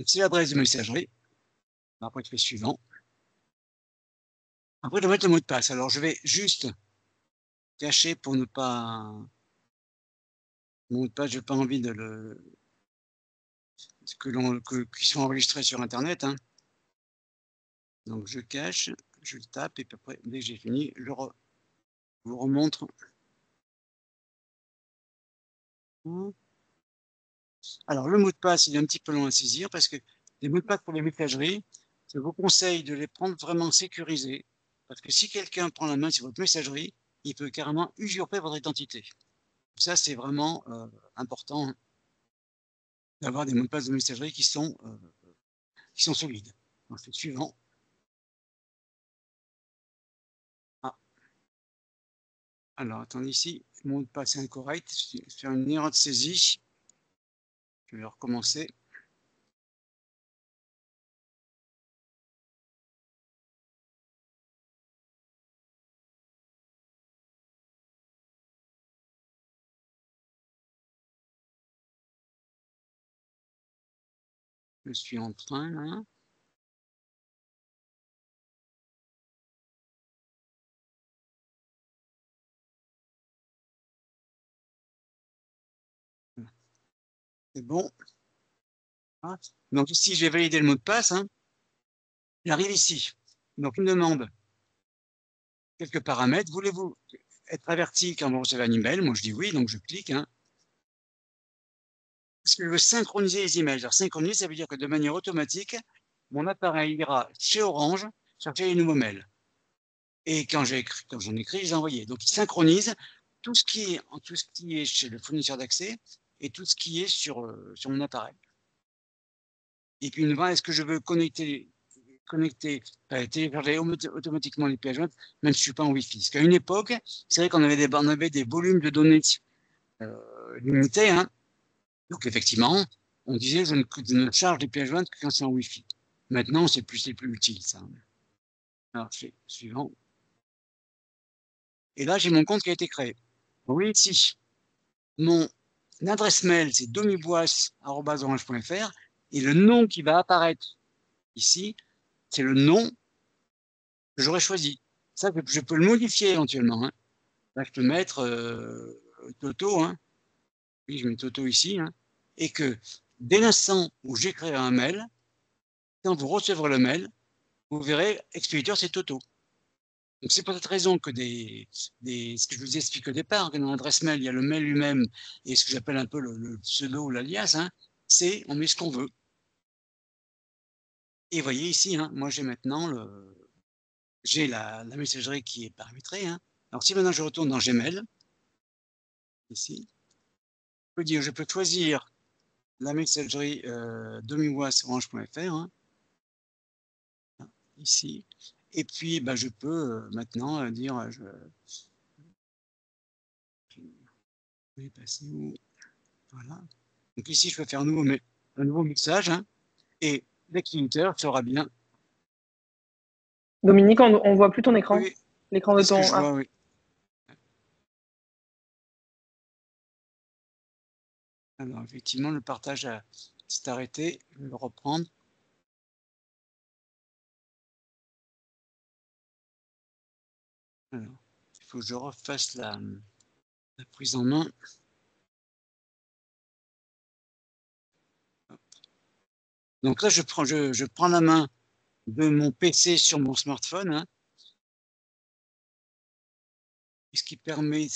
C'est l'adresse de messagerie. Après, je fais suivant. Après, je vais mettre le mot de passe. Alors, je vais juste cacher pour ne pas. Mon mot de passe, je n'ai pas envie de qu'il soit enregistré sur Internet. Hein. Donc, je cache, je le tape, et puis après, dès que j'ai fini, je vous remontre. Alors, le mot de passe, il est un petit peu long à saisir parce que les mots de passe pour les messageries, je vous conseille de les prendre vraiment sécurisés. Parce que si quelqu'un prend la main sur votre messagerie, il peut carrément usurper votre identité. Ça, c'est vraiment important d'avoir des mots de passe de messagerie qui sont solides. Ensuite, suivant. Ah. Alors, attendez ici, le mot de passe est incorrect. Je vais faire une erreur de saisie. Je vais recommencer. Je suis en train, là. C'est bon. Ah. Donc ici, je vais valider le mot de passe. Hein. J'arrive ici. Donc, il me demande quelques paramètres. Voulez-vous être averti quand vous recevez un email? Moi, je dis oui, donc je clique. Hein. Parce que je veux synchroniser les emails. Alors, synchroniser, ça veut dire que de manière automatique, mon appareil ira chez Orange chercher les nouveaux mails. Et quand j'en écris, j'ai envoyé. Donc, il synchronise tout ce qui est chez le fournisseur d'accès et tout ce qui est sur mon appareil. Et puis, il me demande est-ce que je veux télécharger automatiquement les pièces jointes, même si je suis pas en Wi-Fi. Parce qu'à une époque, c'est vrai qu'on avait des volumes de données limités. Hein. Donc, effectivement, on disait je ne charge les pièces jointes que quand c'est en Wi-Fi. Maintenant, c'est plus utile, ça. Alors, je fais suivant. Et là, j'ai mon compte qui a été créé. Oui, si. Mon adresse mail, c'est domibois@orange.fr et le nom qui va apparaître ici, c'est le nom que j'aurais choisi. Ça, je peux le modifier éventuellement. Hein. Là, je peux mettre Toto. Hein. Oui, je mets Toto ici. Hein. Et que dès l'instant où j'écrirai un mail, quand vous recevrez le mail, vous verrez, expéditeur, c'est Toto. Donc, c'est pour cette raison que ce que je vous explique au départ, que dans l'adresse mail, il y a le mail lui-même et ce que j'appelle un peu le pseudo ou l'alias, hein, c'est on met ce qu'on veut. Et vous voyez ici, hein, moi j'ai maintenant j'ai la messagerie qui est paramétrée. Hein. Alors si maintenant je retourne dans Gmail, ici, je peux choisir la messagerie domiwas@orange.fr, hein, ici. Et puis bah, je peux maintenant dire je vais passer où? Voilà. Donc ici, je peux faire un nouveau mixage. Hein, et l'extincteur sera bien. Dominique, on voit plus ton écran. Oui, L'écran de c'est ce que ton. je vois, oui. Alors, effectivement, le partage s'est arrêté. Je vais le reprendre. Alors, il faut que je refasse la prise en main. Donc là, je prends la main de mon PC sur mon smartphone. Hein, ce qui permet,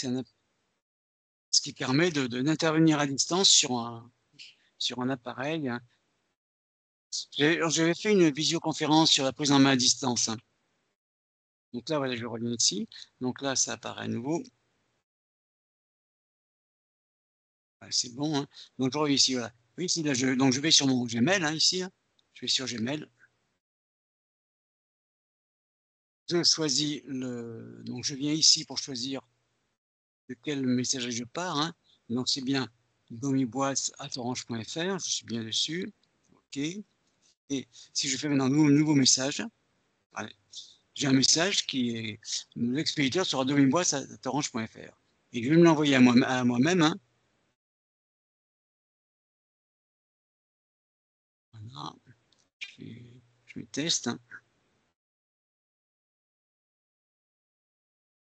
d'intervenir à distance sur un appareil. Hein. J'avais fait une visioconférence sur la prise en main à distance. Hein. Donc là, voilà, je reviens ici. Donc là, ça apparaît à nouveau. C'est bon. Hein. Donc je reviens ici. Voilà. Oui, ici, là, donc je vais sur mon Gmail, hein, ici. Hein. Je vais sur Gmail. Je choisis donc je viens ici pour choisir de quelle messagerie je pars. Hein. Donc c'est bien domibois@orange.fr. Je suis bien dessus. OK. Et si je fais maintenant un nouveau message, allez, j'ai un message qui est l'expéditeur sera domibois@orange.fr. Et je vais me l'envoyer à moi-même. Hein. Voilà. Je teste. Hein.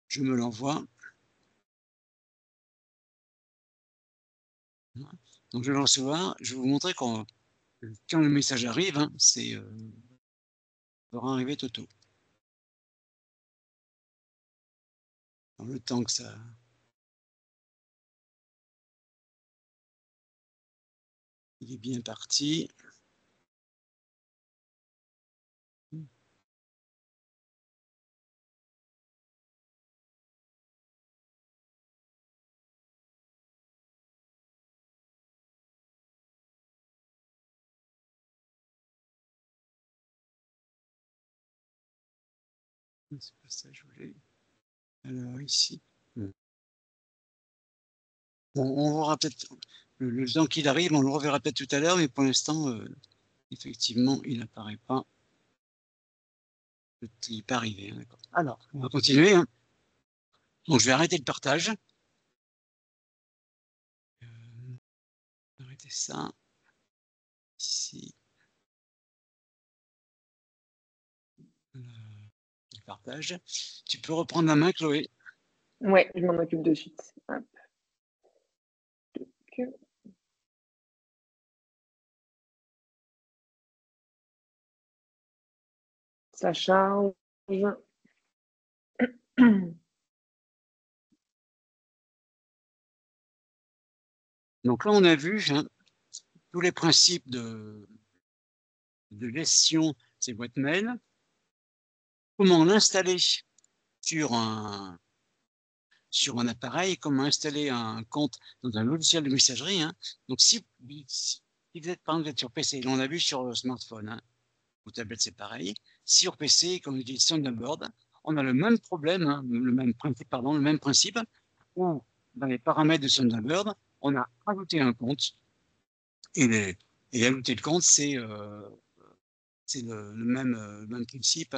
Je me l'envoie. Voilà. Donc je vais le recevoir. Je vais vous montrer quand le message arrive, hein, c'est aura arrivé Toto. Dans le temps que ça. Il est bien parti. C'est pas ça que je voulais. Alors ici. Bon, on verra peut-être le temps qu'il arrive, on le reverra peut-être tout à l'heure, mais pour l'instant, effectivement, il n'apparaît pas. Il n'est pas arrivé. Hein, d'accord. Alors, on va continuer. Hein. Donc, je vais arrêter le partage. Arrêter ça. Ici. Le partage. Tu peux reprendre la main, Chloé. Ouais, je m'en occupe de suite. Hop. Ça charge. Donc là, on a vu tous les principes de gestion de ces boîtes mail, comment l'installer sur un appareil, comment installer un compte dans un logiciel de messagerie. Donc, si vous êtes, par exemple, vous êtes sur PC, là, on a vu sur smartphone, ou tablette, c'est pareil. Sur PC, quand on utilise Thunderbird, on a le même problème, le même principe, où dans les paramètres de Thunderbird, on a ajouté un compte, et ajouter le compte, c'est le même principe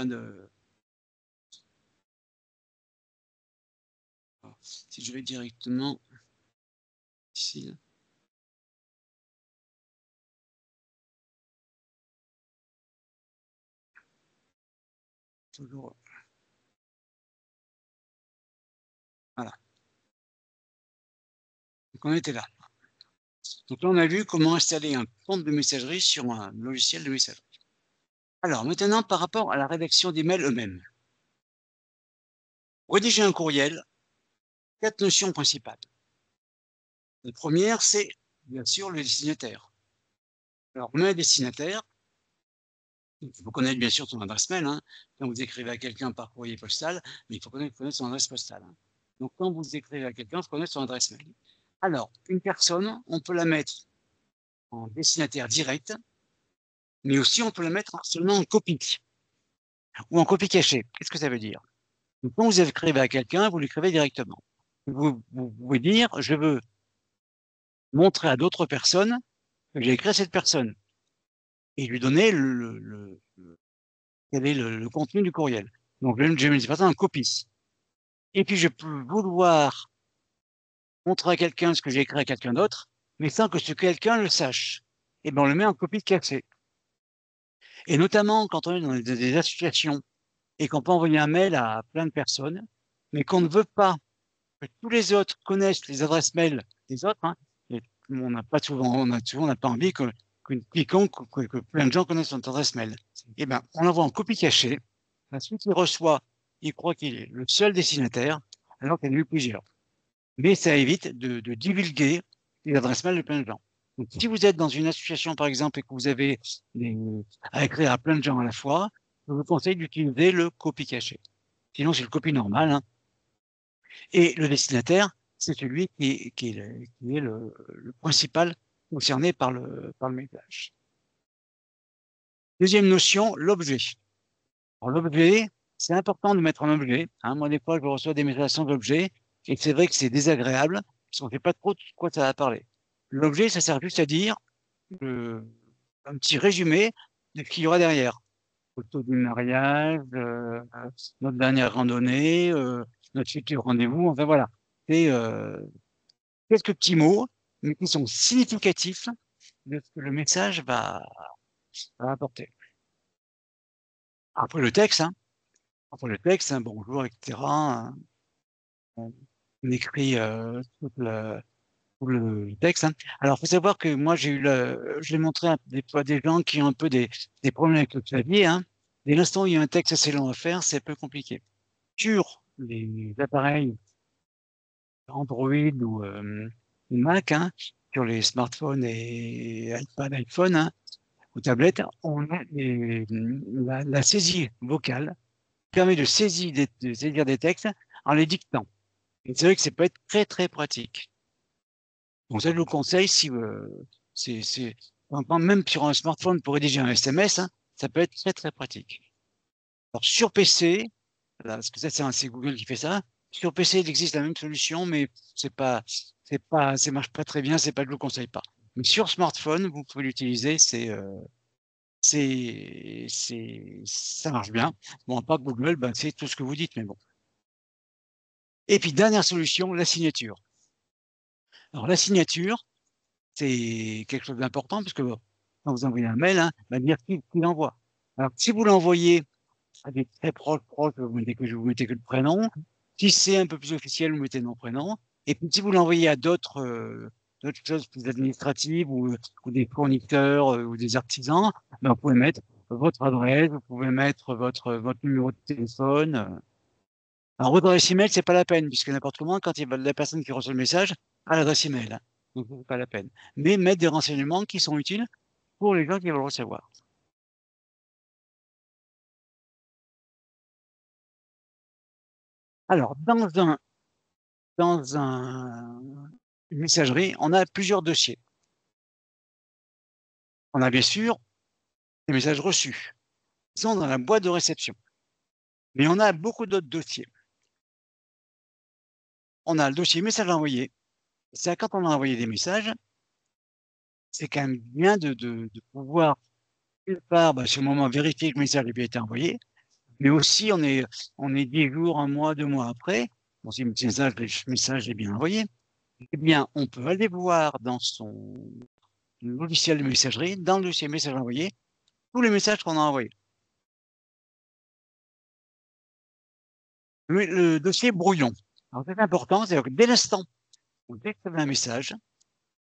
Alors, si je vais directement ici, toujours, voilà. Donc on était là. Donc là, on a vu comment installer un compte de messagerie sur un logiciel de messagerie. Alors maintenant, par rapport à la rédaction des mails eux-mêmes. Rédiger un courriel, 4 notions principales. La première, c'est bien sûr le destinataire. Alors, on a un destinataire. Il faut connaître bien sûr son adresse mail. Quand vous écrivez à quelqu'un par courrier postal, mais il faut connaître son adresse postale. Donc, quand vous écrivez à quelqu'un, il faut connaître son adresse mail. Alors, une personne, on peut la mettre en destinataire direct, mais aussi on peut la mettre seulement en copie ou en copie cachée. Qu'est-ce que ça veut dire? Donc, quand vous écrivez à quelqu'un, vous l'écrivez directement. Vous pouvez dire, je veux montrer à d'autres personnes que j'ai écrit à cette personne et lui donner quel est le contenu du courriel. Donc, je mets cette personne en copie. Et puis, je peux vouloir montrer à quelqu'un ce que j'ai écrit à quelqu'un d'autre, mais sans que ce quelqu'un le sache. Et bien, on le met en copie cachée. Et notamment, quand on est dans des associations et qu'on peut envoyer un mail à plein de personnes, mais qu'on ne veut pas que tous les autres connaissent les adresses mail des autres, et on n'a pas envie que plein de gens connaissent notre adresse mail. Eh ben, on l'envoie en copie cachée. Ensuite, il reçoit, il croit qu'il est le seul destinataire, alors qu'il y en a eu plusieurs. Mais ça évite de divulguer les adresses mail de plein de gens. Donc, si vous êtes dans une association, par exemple, et que vous avez à écrire à plein de gens à la fois, je vous conseille d'utiliser le copie caché. Sinon, c'est le copie normal. Et le destinataire, c'est celui qui est le principal concerné par le message. Deuxième notion, l'objet. Alors, l'objet, c'est important de mettre un objet. Moi, des fois, je reçois des messages sans objet, et c'est vrai que c'est désagréable, parce qu'on ne sait pas trop de quoi ça va parler. L'objet, ça sert juste à dire un petit résumé de ce qu'il y aura derrière. Photo du mariage, notre dernière randonnée, notre futur rendez-vous, enfin voilà. C'est quelques petits mots, mais qui sont significatifs de ce que le message va apporter. Après le texte, bonjour, etc. On écrit tout le texte. Alors, il faut savoir que moi, je l'ai montré des fois des gens qui ont un peu des problèmes avec le clavier. Dès l'instant où il y a un texte assez long à faire, c'est un peu compliqué. Sur les appareils Android ou Mac, sur les smartphones et iPad, iPhone, ou tablettes, on a la saisie vocale permet de saisir des textes en les dictant. Et c'est vrai que ça peut être très, très pratique. Donc ça, je vous conseille, si même sur un smartphone pour rédiger un SMS, ça peut être très, très pratique. Alors sur PC, là, parce que ça, c'est Google qui fait ça. Sur PC, il existe la même solution, mais ça marche pas très bien, je vous conseille pas. Mais sur smartphone, vous pouvez l'utiliser, ça marche bien. Bon, pas Google, c'est tout ce que vous dites, mais bon. Et puis, dernière solution, la signature. Alors, la signature, c'est quelque chose d'important, parce que quand vous envoyez un mail, dire qui l'envoie. Alors, si vous l'envoyez à des très proches, vous mettez que le prénom. Si c'est un peu plus officiel, vous mettez nom, prénom. Et puis, si vous l'envoyez à d'autres choses plus administratives ou des fournisseurs ou des artisans, vous pouvez mettre votre adresse, vous pouvez mettre votre numéro de téléphone. Alors, votre adresse email, c'est pas la peine, puisque n'importe comment, quand la personne qui reçoit le message a l'adresse email, hein. Donc, c'est pas la peine. Mais mettre des renseignements qui sont utiles pour les gens qui vont le recevoir. Alors, une messagerie, on a plusieurs dossiers. On a bien sûr les messages reçus, qui sont dans la boîte de réception. Mais on a beaucoup d'autres dossiers. On a le dossier message envoyé. C'est quand on a envoyé des messages, c'est quand même bien de pouvoir, d'une part, sur le moment, vérifier que le message a bien été envoyé, mais aussi on est 10 jours, un mois, 2 mois après, bon, si le message est bien envoyé, eh bien, on peut aller voir dans son logiciel de messagerie, dans le dossier message envoyé, tous les messages qu'on a envoyés. Le dossier brouillon. Alors, c'est important, c'est que dès l'instant où vous écrivez un message,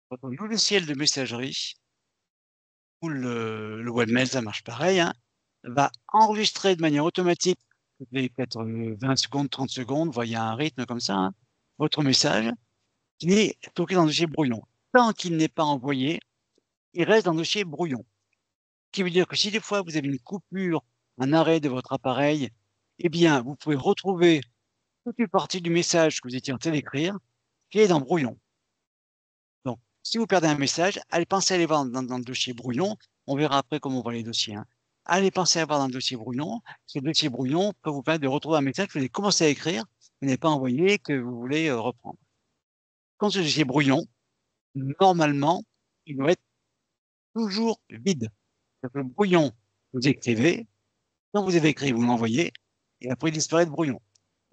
votre logiciel de messagerie, ou le webmail, ça marche pareil, hein, va enregistrer de manière automatique, toutes les peut-être 20 secondes, 30 secondes, il y a un rythme comme ça, hein, votre message, qui est stocké dans le dossier brouillon. Tant qu'il n'est pas envoyé, il reste dans le dossier brouillon. Ce qui veut dire que si des fois vous avez une coupure, un arrêt de votre appareil, eh bien, vous pouvez retrouver toute une partie du message que vous étiez en train d'écrire, qui est dans brouillon. Donc, si vous perdez un message, allez penser à aller voir dans le dossier brouillon. On verra après comment on voit les dossiers, hein. Allez penser à voir dans le dossier brouillon. Ce dossier brouillon peut vous permettre de retrouver un message que vous avez commencé à écrire, vous n'avez pas envoyé, que vous voulez reprendre. Quand ce dossier brouillon, normalement, il doit être toujours vide. Le brouillon, vous écrivez. Quand vous avez écrit, vous l'envoyez, et après il disparaît de brouillon.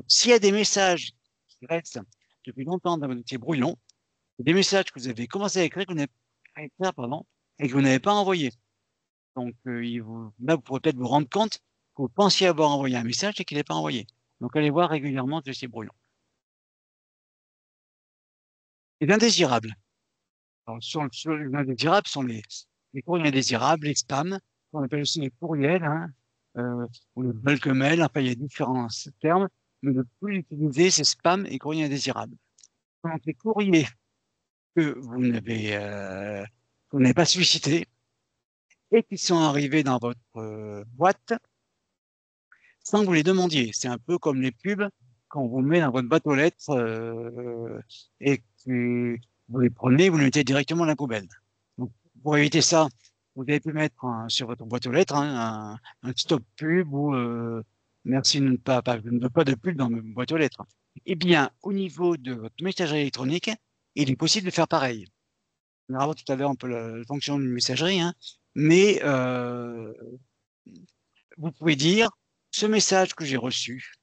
S'il y a des messages qui restent depuis longtemps dans votre dossier brouillon, des messages que vous avez commencé à écrire, et que vous n'avez pas envoyé. Donc, là, vous pourrez peut-être vous rendre compte que vous pensiez avoir envoyé un message et qu'il n'est pas envoyé. Donc, allez voir régulièrement ce dossier brouillon. Les indésirables. Alors, les indésirables sont les courriers indésirables, les spams, qu'on appelle aussi les courriels, hein, ou le bulk mail. Enfin, il y a différents termes, mais le plus utilisé, c'est spam et courrier indésirable. Donc, les courriers que vous n'avez pas sollicités et qui sont arrivés dans votre boîte sans que vous les demandiez. C'est un peu comme les pubs qu'on vous met dans votre boîte aux lettres et que vous les prenez, vous les mettez directement dans la poubelle. Donc, pour éviter ça, vous avez pu mettre sur votre boîte aux lettres, hein, un stop pub ou merci de ne pas de pub dans ma boîte aux lettres. Eh bien, au niveau de votre messagerie électronique, il est possible de faire pareil. On verra tout à l'heure un peu la fonction d'une messagerie, hein, mais vous pouvez dire ce message que j'ai reçu,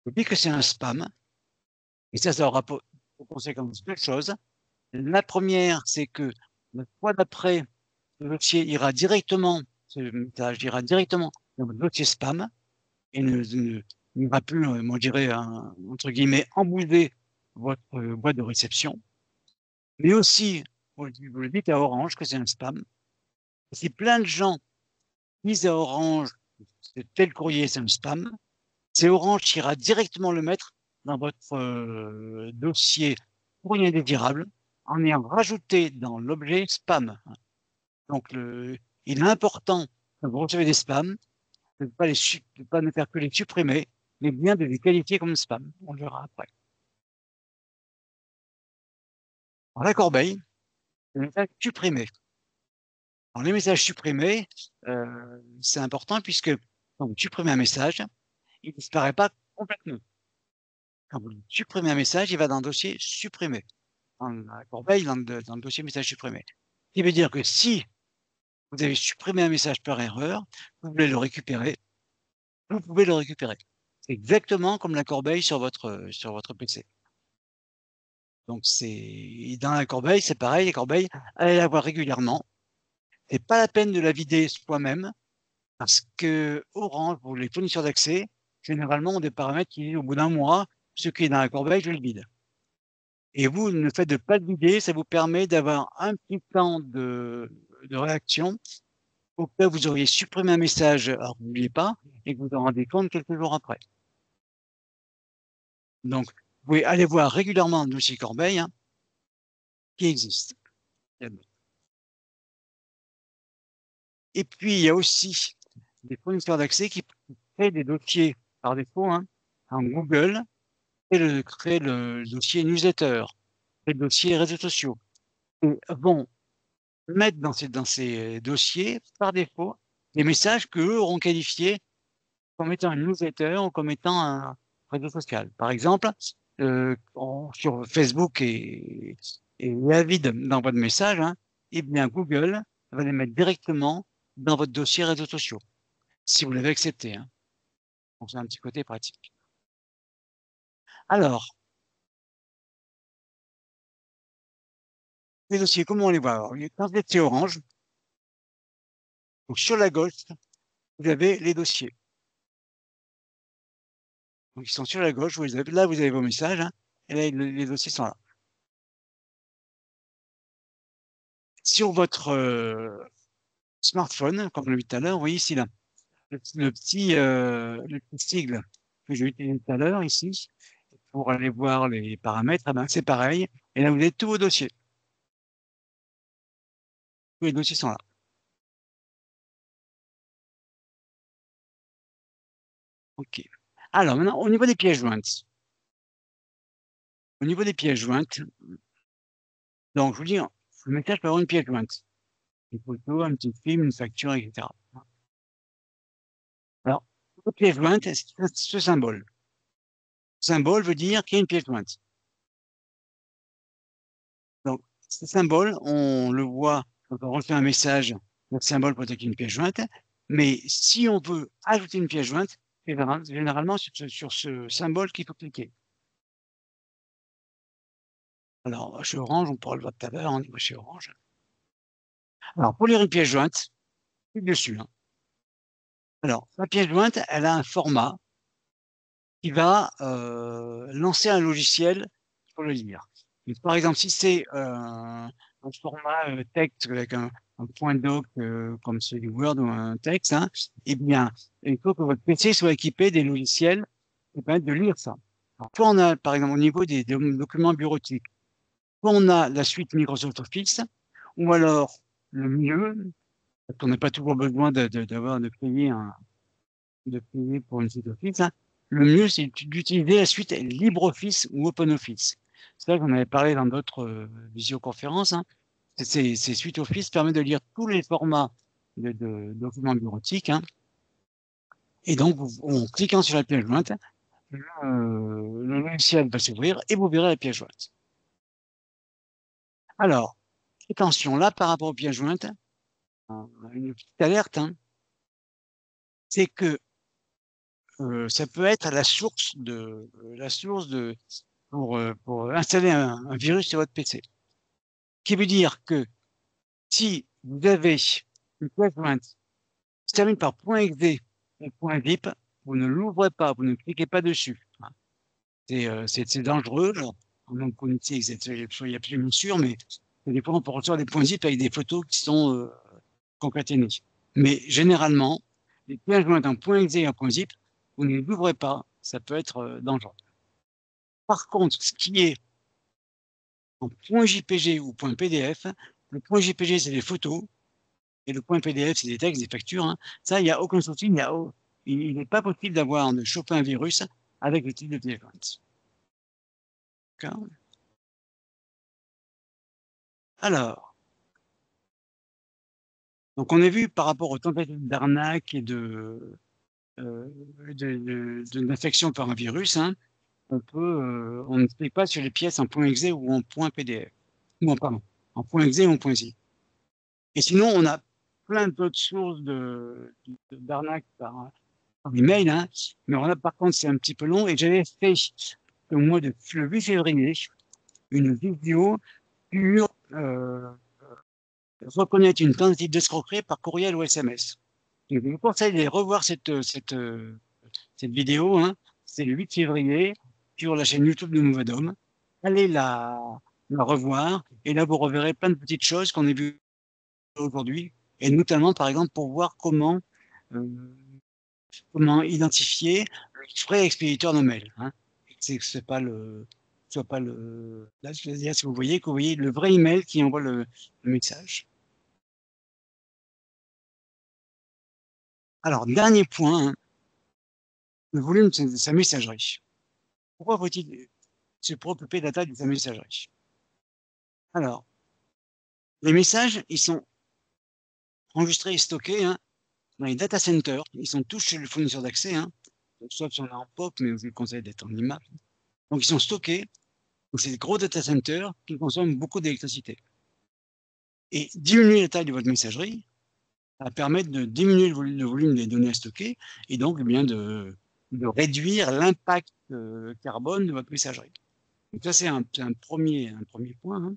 je dis que c'est un spam, et ça aura pour conséquence deux choses. La première, c'est que la fois d'après, le dossier ira directement, ce message ira directement dans votre dossier spam et n'ira plus, moi je dirais, entre guillemets, embouser votre boîte de réception. Mais aussi, vous le dites à Orange que c'est un spam. Si plein de gens disent à Orange que tel courrier c'est un spam, c'est Orange qui ira directement le mettre dans votre dossier courrier indésirable en ayant rajouté dans l'objet spam. Donc, il est important, quand vous recevez des spams, de ne faire que les supprimer, mais bien de les qualifier comme spam. On le verra après. Alors, la corbeille, c'est les messages supprimés. Alors, les messages supprimés, c'est important puisque quand vous supprimez un message, il ne disparaît pas complètement. Quand vous supprimez un message, il va dans le dossier supprimé, dans la corbeille, dans le dossier message supprimé. Ce qui veut dire que si vous avez supprimé un message par erreur, vous voulez le récupérer, vous pouvez le récupérer. C'est exactement comme la corbeille sur votre PC. Donc, dans la corbeille, c'est pareil, les corbeilles, allez la voir régulièrement. C'est pas la peine de la vider soi-même, parce que Orange, pour les fournisseurs d'accès, généralement, ont des paramètres qui disent au bout d'un mois, ce qui est dans la corbeille, je le vide. Et vous, le fait de ne pas le vider, ça vous permet d'avoir un petit temps de réaction au cas où vous auriez supprimé un message, alors vous n'oubliez pas, et que vous en rendez compte quelques jours après. Donc, vous pouvez aller voir régulièrement le dossier Corbeil hein, qui existe. Et puis, il y a aussi des fournisseurs d'accès qui créent des dossiers par défaut hein, en Google et créent le dossier newsletter, le dossier réseaux sociaux. Et vont mettre dans ces dossiers, par défaut, des messages qu'eux auront qualifiés comme étant une newsletter ou comme étant un réseau social. Par exemple, sur Facebook et avid dans votre message, hein, eh bien Google va les mettre directement dans votre dossier réseaux sociaux, si vous l'avez accepté. Hein. Donc c'est un petit côté pratique. Alors, les dossiers, comment on les voit? Alors, quand vous êtes chez Orange, donc sur la gauche, vous avez les dossiers. Donc ils sont sur la gauche, là vous avez vos messages, hein, et là les dossiers sont là. Sur votre smartphone, comme on l'a vu tout à l'heure, vous voyez ici là, le petit sigle que j'ai utilisé tout à l'heure ici, pour aller voir les paramètres, eh ben, c'est pareil. Et là, vous avez tous vos dossiers. Tous les dossiers sont là. OK. Alors maintenant, au niveau des pièces jointes. Au niveau des pièces jointes, donc je vous dis, le message peut avoir une pièce jointe. Une photo, un petit film, une facture, etc. Alors, une pièce jointe, c'est ce symbole. Ce symbole veut dire qu'il y a une pièce jointe. Donc, ce symbole, on le voit quand on reçoit un message, le symbole peut être une pièce jointe, mais si on veut ajouter une pièce jointe, c'est généralement sur ce symbole qu'il faut cliquer. Alors, chez Orange, on pourra le voir tout à l'heure, on est chez Orange. Alors, pour lire une pièce jointe, clique dessus. Hein. Alors, la pièce jointe, elle a un format qui va lancer un logiciel pour le lire. Donc, par exemple, si c'est un format texte avec un point doc comme celui Word ou un texte, hein, eh bien, il faut que votre PC soit équipé des logiciels qui permettent de lire ça. Alors, soit on a, par exemple, au niveau des documents bureautiques, soit on a la suite Microsoft Office, ou alors le mieux, parce qu'on n'a pas toujours besoin de payer pour une suite Office, hein, le mieux, c'est d'utiliser la suite LibreOffice ou OpenOffice. C'est ça qu'on avait parlé dans d'autres visioconférences. Hein. Ces suites Office permettent de lire tous les formats de documents bureautiques. Hein. Et donc, en cliquant sur la pièce jointe, le logiciel va s'ouvrir et vous verrez la pièce jointe. Alors, attention, là, par rapport aux pièces jointes, une petite alerte, hein, c'est que ça peut être la source pour installer un virus sur votre PC. Ce qui veut dire que si vous avez une pièce jointe qui se termine par .exe ou .zip, vous ne l'ouvrez pas, vous ne cliquez pas dessus. C'est dangereux. En langue cognitive, soyez absolument sûr, mais des fois, on peut recevoir des .zip avec des photos qui sont concaténées. Mais généralement, les pièces jointes en .exe et en .zip, vous ne les ouvrez pas, ça peut être dangereux. Par contre, ce qui est en .jpg ou .pdf, le .jpg, c'est des photos, et le .pdf, c'est des textes, des factures. Hein. Ça, il n'y a aucun souci, il n'est pas possible de choper un virus avec le type de pièce jointe. D'accord ? Alors, donc on a vu par rapport aux tentatives d'arnaque et d'infection par un virus, hein, on ne clique pas sur les pièces en .exe ou en .pdf, ou en .exe ou en .zip. Et sinon, on a plein d'autres sources d'arnaque par email, hein, mais là, par contre, c'est un petit peu long, et j'avais fait au mois de le 8 février une vidéo sur reconnaître une tentative d'escroquerie par courriel ou SMS. Donc, je vous conseille de revoir cette vidéo, hein. C'est le 8 février sur la chaîne YouTube de Mouvadome. Allez la revoir et là vous reverrez plein de petites choses qu'on a vues aujourd'hui et notamment, par exemple, pour voir comment identifier le vrai expéditeur de mail. Hein. C'est pas le, soit pas le. Là, je veux dire, si vous voyez le vrai email qui envoie le message. Alors, dernier point, hein, le volume de sa messagerie. Pourquoi faut-il se préoccuper de la taille de sa messagerie? Alors, les messages, ils sont enregistrés et stockés, hein, dans les data centers. Ils sont tous chez le fournisseur d'accès, hein, sauf si on est en POP, mais je vous conseille d'être en IMAP. Donc, ils sont stockés. Donc, c'est des gros data centers qui consomment beaucoup d'électricité. Et diminuer la taille de votre messagerie, ça va permettre de diminuer le volume des données à stocker et donc eh bien de réduire l'impact carbone de votre messagerie. Donc ça, c'est un premier point. Hein.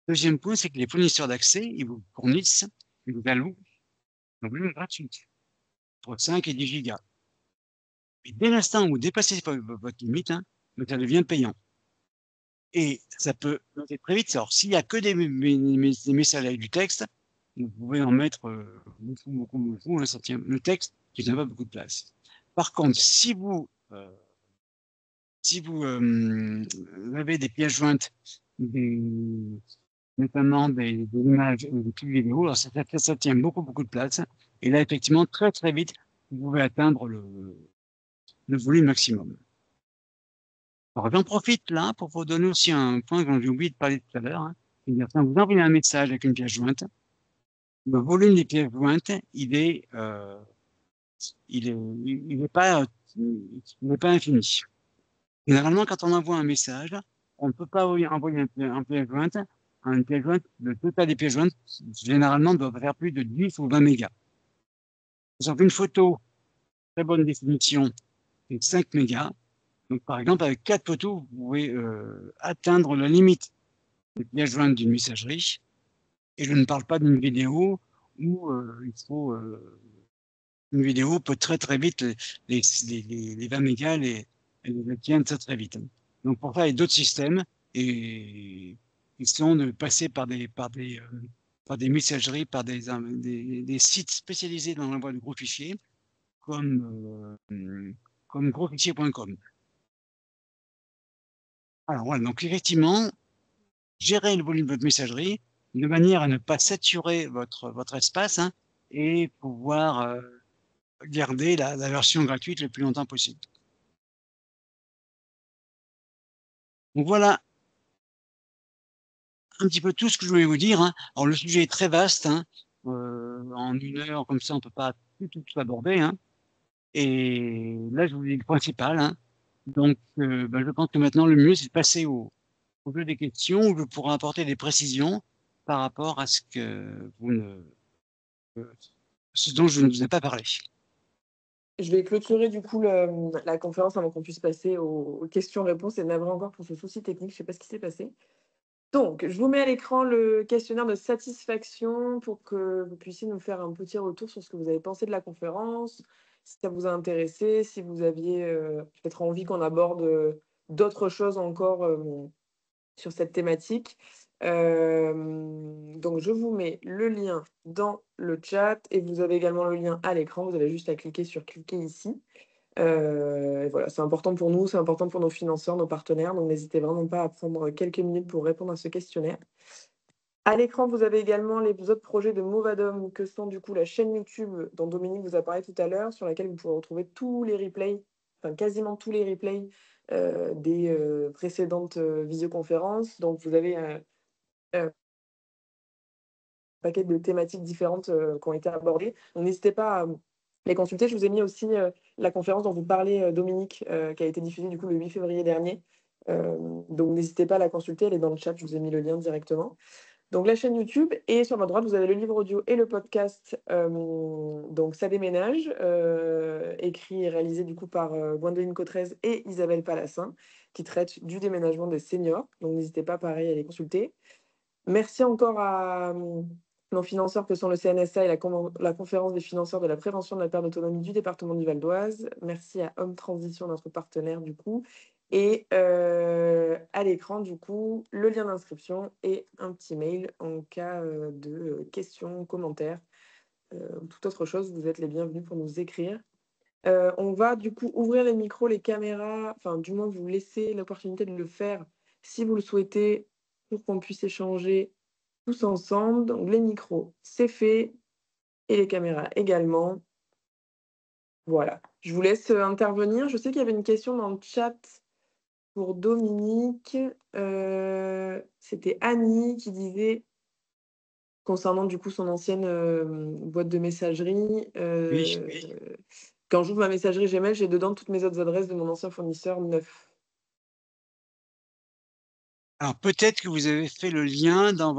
Deuxième point, c'est que les fournisseurs d'accès, ils vous fournissent, ils vous allouent un volume gratuit, entre 5 et 10 gigas. Et dès l'instant où vous dépassez votre limite, hein, ça devient payant. Et ça peut monter très vite. Alors, s'il n'y a que des messages avec du texte, vous pouvez en mettre beaucoup, hein, ça tient, le texte qui n'a pas beaucoup de place. Par contre, si vous avez des pièces jointes, notamment des images ou des clips vidéo, alors ça tient beaucoup de place. Et là, effectivement, très vite, vous pouvez atteindre le volume maximum. Alors, j'en profite là pour vous donner aussi un point dont j'ai oublié de parler tout à l'heure. Hein. C'est-à-dire, quand vous envoyez un message avec une pièce jointe, le volume des pièces jointes, il est pas infini. Généralement, quand on envoie un message, on ne peut pas envoyer un pièce jointe. Un pièce jointe, le total des pièces jointes, généralement, doit faire plus de 10 ou 20 mégas. Sur une photo, très bonne définition, c'est 5 mégas. Donc, par exemple, avec 4 photos, vous pouvez atteindre la limite des pièces jointes d'une messagerie. Et je ne parle pas d'une vidéo où une vidéo peut très vite, les 20 mégas, les obtiennent très vite. Donc pour ça, il y a d'autres systèmes et ils sont de passer par des messageries, par des sites spécialisés dans l'envoi de gros fichiers, comme grosfichier.com. Alors voilà, donc effectivement, gérer le volume de votre messagerie de manière à ne pas saturer votre espace, hein, et pouvoir garder la version gratuite le plus longtemps possible. Donc voilà un petit peu tout ce que je voulais vous dire. Hein. Alors le sujet est très vaste. Hein. En 1 heure, comme ça, on ne peut pas tout aborder. Hein. Et là, je vous dis le principal. Hein. Donc, je pense que maintenant, le mieux, c'est de passer au jeu des questions où je pourrai apporter des précisions par rapport à ce dont je ne vous ai pas parlé. Je vais clôturer du coup la conférence avant qu'on puisse passer aux questions-réponses et navré encore pour ce souci technique, je ne sais pas ce qui s'est passé. Donc, je vous mets à l'écran le questionnaire de satisfaction pour que vous puissiez nous faire un petit retour sur ce que vous avez pensé de la conférence, si ça vous a intéressé, si vous aviez peut-être envie qu'on aborde d'autres choses encore sur cette thématique. Donc, je vous mets le lien dans le chat et vous avez également le lien à l'écran. Vous avez juste à cliquer sur « Cliquer ici ». Voilà, c'est important pour nous, c'est important pour nos financeurs, nos partenaires, donc n'hésitez vraiment pas à prendre quelques minutes pour répondre à ce questionnaire. À l'écran, vous avez également les autres projets de Movadom, que sont du coup la chaîne YouTube dont Dominique vous a parlé tout à l'heure, sur laquelle vous pourrez retrouver tous les replays, enfin quasiment tous les replays des précédentes visioconférences. Donc vous avez un paquet de thématiques différentes qui ont été abordées. Donc n'hésitez pas à les consulter. Je vous ai mis aussi la conférence dont vous parlez, Dominique, qui a été diffusée du coup le 8 février dernier. Donc n'hésitez pas à la consulter, elle est dans le chat, je vous ai mis le lien directement. Donc la chaîne YouTube, et sur votre droite, vous avez le livre audio et le podcast, donc Ça déménage, écrit et réalisé du coup par Gwendoline Cotrez et Isabelle Palassin, qui traite du déménagement des seniors. Donc n'hésitez pas, pareil, à les consulter. Merci encore à nos financeurs que sont le CNSA et la conférence des financeurs de la prévention de la perte d'autonomie du département du Val d'Oise. Merci à Homme Transition, notre partenaire du coup. Et à l'écran, du coup, le lien d'inscription et un petit mail en cas de questions, commentaires, ou toute autre chose. Vous êtes les bienvenus pour nous écrire. On va du coup ouvrir les micros, les caméras, enfin, du moins, vous laisser l'opportunité de le faire si vous le souhaitez pour qu'on puisse échanger tous ensemble. Donc, les micros, c'est fait et les caméras également. Voilà. Je vous laisse intervenir. Je sais qu'il y avait une question dans le chat pour Dominique. C'était Annie qui disait, concernant du coup son ancienne boîte de messagerie, Oui. quand j'ouvre ma messagerie Gmail, j'ai dedans toutes mes autres adresses de mon ancien fournisseur neuf. Alors peut-être que vous avez fait le lien dans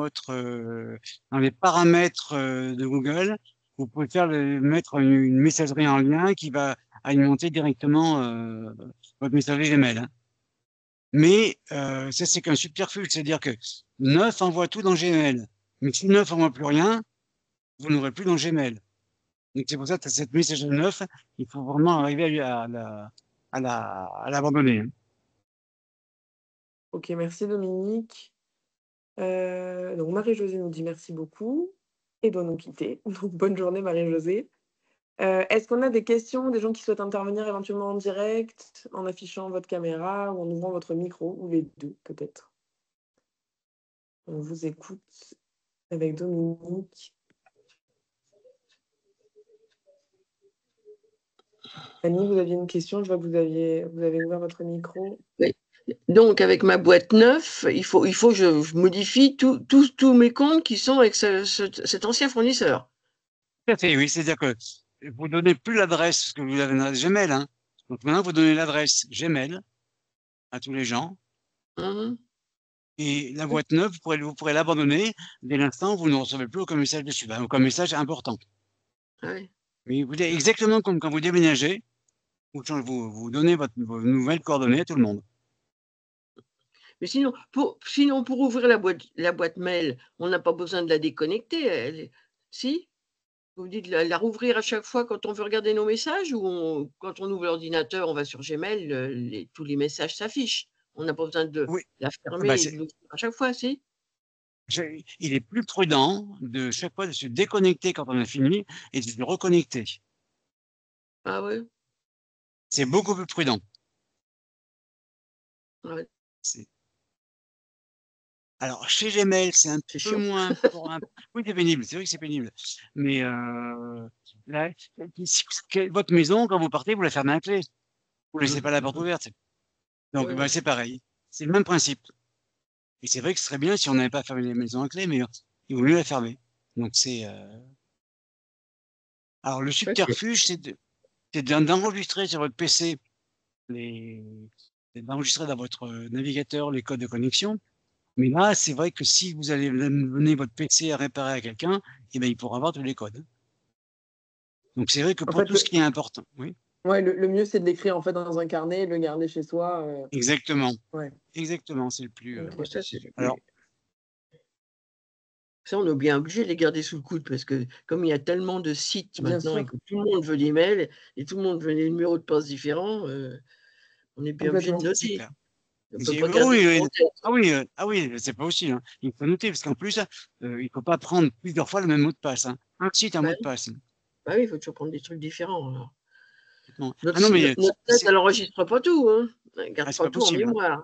les paramètres de Google. Vous pouvez mettre une messagerie en lien qui va alimenter directement votre messagerie Gmail, hein. Mais ça, c'est qu'un subterfuge, c'est-à-dire que Neuf envoie tout dans Gmail. Mais si Neuf envoie plus rien, vous n'aurez plus dans Gmail. Donc c'est pour ça que cette messagerie Neuf, il faut vraiment arriver à l'abandonner, hein. Ok, merci Dominique. Donc Marie-Josée nous dit merci beaucoup et doit nous quitter. Donc bonne journée Marie-Josée. Est-ce qu'on a des questions, des gens qui souhaitent intervenir éventuellement en direct, en affichant votre caméra ou en ouvrant votre micro, ou les deux peut-être? On vous écoute avec Dominique. Annie, vous aviez une question, je vois que vous avez ouvert votre micro. Oui. Donc, avec ma boîte 9, il faut que je modifie tous mes comptes qui sont avec cet ancien fournisseur. Tout à fait, oui. C'est-à-dire que vous donnez plus l'adresse, parce que vous avez une adresse Gmail, hein. Donc maintenant, vous donnez l'adresse Gmail à tous les gens. Mhm. Et la boîte neuve, vous pourrez l'abandonner dès l'instant où vous ne recevez plus aucun message dessus, aucun message important. Ah oui. Mais vous exactement comme quand vous déménagez, vous donnez vos nouvelles coordonnées à tout le monde. Mais sinon, pour ouvrir la boîte mail, on n'a pas besoin de la déconnecter. Si? Vous dites la rouvrir à chaque fois quand on veut regarder nos messages ou quand on ouvre l'ordinateur, on va sur Gmail, tous les messages s'affichent. On n'a pas besoin de Oui. la Bah, fermer et de l'ouvrir à chaque fois, si? il est plus prudent de chaque fois de se déconnecter quand on a fini et de se reconnecter. Ah ouais? C'est beaucoup plus prudent. Ouais. Alors, chez Gmail, c'est un C'est peu chiant. moins. Oui, c'est pénible. C'est vrai que c'est pénible. Mais là, votre maison, quand vous partez, vous la fermez à clé. Vous ne laissez pas la porte ouverte. Donc, Ouais. c'est pareil. C'est le même principe. Et c'est vrai que ce serait bien si on n'avait pas fermé les maisons à clé, mais il vaut mieux la fermer. Donc, alors, le Ok. subterfuge, c'est d'enregistrer sur votre PC d'enregistrer dans votre navigateur les codes de connexion. Mais là, c'est vrai que si vous allez donner votre PC à réparer à quelqu'un, eh ben, il pourra avoir tous les codes. Donc, c'est vrai que En pour fait, tout ce qui est important, oui. Ouais, le mieux, c'est de l'écrire en fait dans un carnet et de le garder chez soi. Exactement. Ouais. Exactement, c'est le plus. Ok. Ouais, ça, c'est le Alors, plus. Ça, on est bien obligé de les garder sous le coude parce que comme il y a tellement de sites Bien maintenant et sûr, que tout le monde veut des mails et tout le monde veut des numéros de poste différents, on est bien obligé de complètement. c'est noter. clair. On ne peut pas Oui, garder ça en tête. c'est pas aussi, hein. Il faut noter, parce qu'en plus, il faut pas prendre plusieurs fois le même mot de passe, hein. Un site, un Bah mot de passe. bah oui, il faut toujours prendre des trucs différents. Alors. Non. Notre, Ah non, mais notre tête, elle n'enregistre pas tout. Hein. Elle ne garde c'est pas pas tout en possible, hein. mémoire.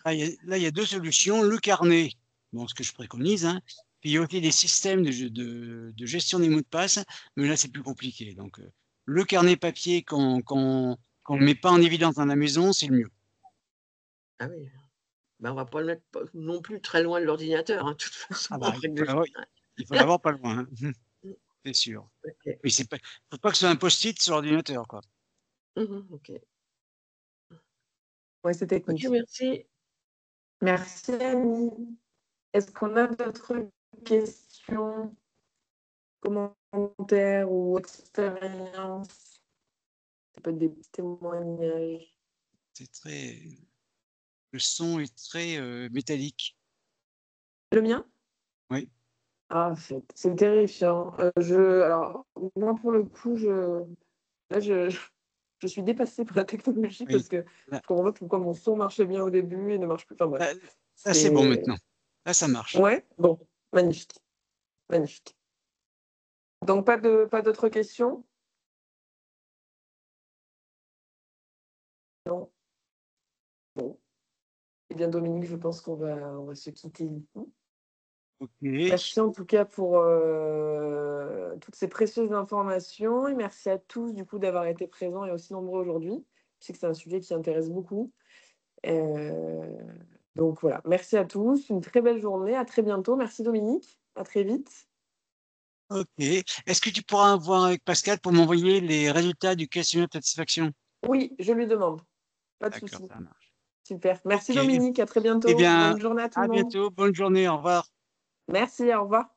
Là, il y a deux solutions. Le carnet, bon, ce que je préconise, hein. Puis il y a aussi des systèmes de gestion des mots de passe, mais là, c'est plus compliqué. Donc, le carnet papier qu'on ne met pas en évidence dans la maison, c'est le mieux. Ah oui. Bah, on ne va pas le mettre non plus très loin de l'ordinateur, hein, de toute façon. Ah bah, En règle générale. il faut l'avoir pas loin, hein. C'est sûr. Ok. Mais faut pas que ce soit un post-it sur l'ordinateur, quoi. Ok. Ouais, c'est Ok, technique. merci. Merci Annie. Est-ce qu'on a d'autres questions, commentaires ou expériences? Ça peut être des petits témoignages. Le son est très métallique. Le mien? Oui. Ah, c'est terrifiant. Alors, moi, pour le coup, là, je suis dépassée par la technologie Oui. parce que je Là, comprends pas pourquoi mon son marchait bien au début et ne marche plus. Enfin bref. là, c'est bon maintenant. Là, ça marche. Ouais, bon, magnifique. Magnifique. Donc, pas d'autres questions? Non. Bon. Eh bien, Dominique, je pense on va se quitter ici. Ok. Merci en tout cas pour toutes ces précieuses informations et merci à tous du coup d'avoir été présents et aussi nombreux aujourd'hui. Je sais que c'est un sujet qui intéresse beaucoup. Euh, donc voilà, merci à tous, une très belle journée, à très bientôt. Merci Dominique, à très vite. Ok. Est-ce que tu pourras voir avec Pascal pour m'envoyer les résultats du questionnaire de satisfaction? Oui, je lui demande, pas de D'accord, souci. ça marche. Super. Merci Ok. Dominique, à très Eh bientôt. bien, Bonne journée à tout à le monde. bientôt. Bonne journée. Au revoir. Merci, au revoir.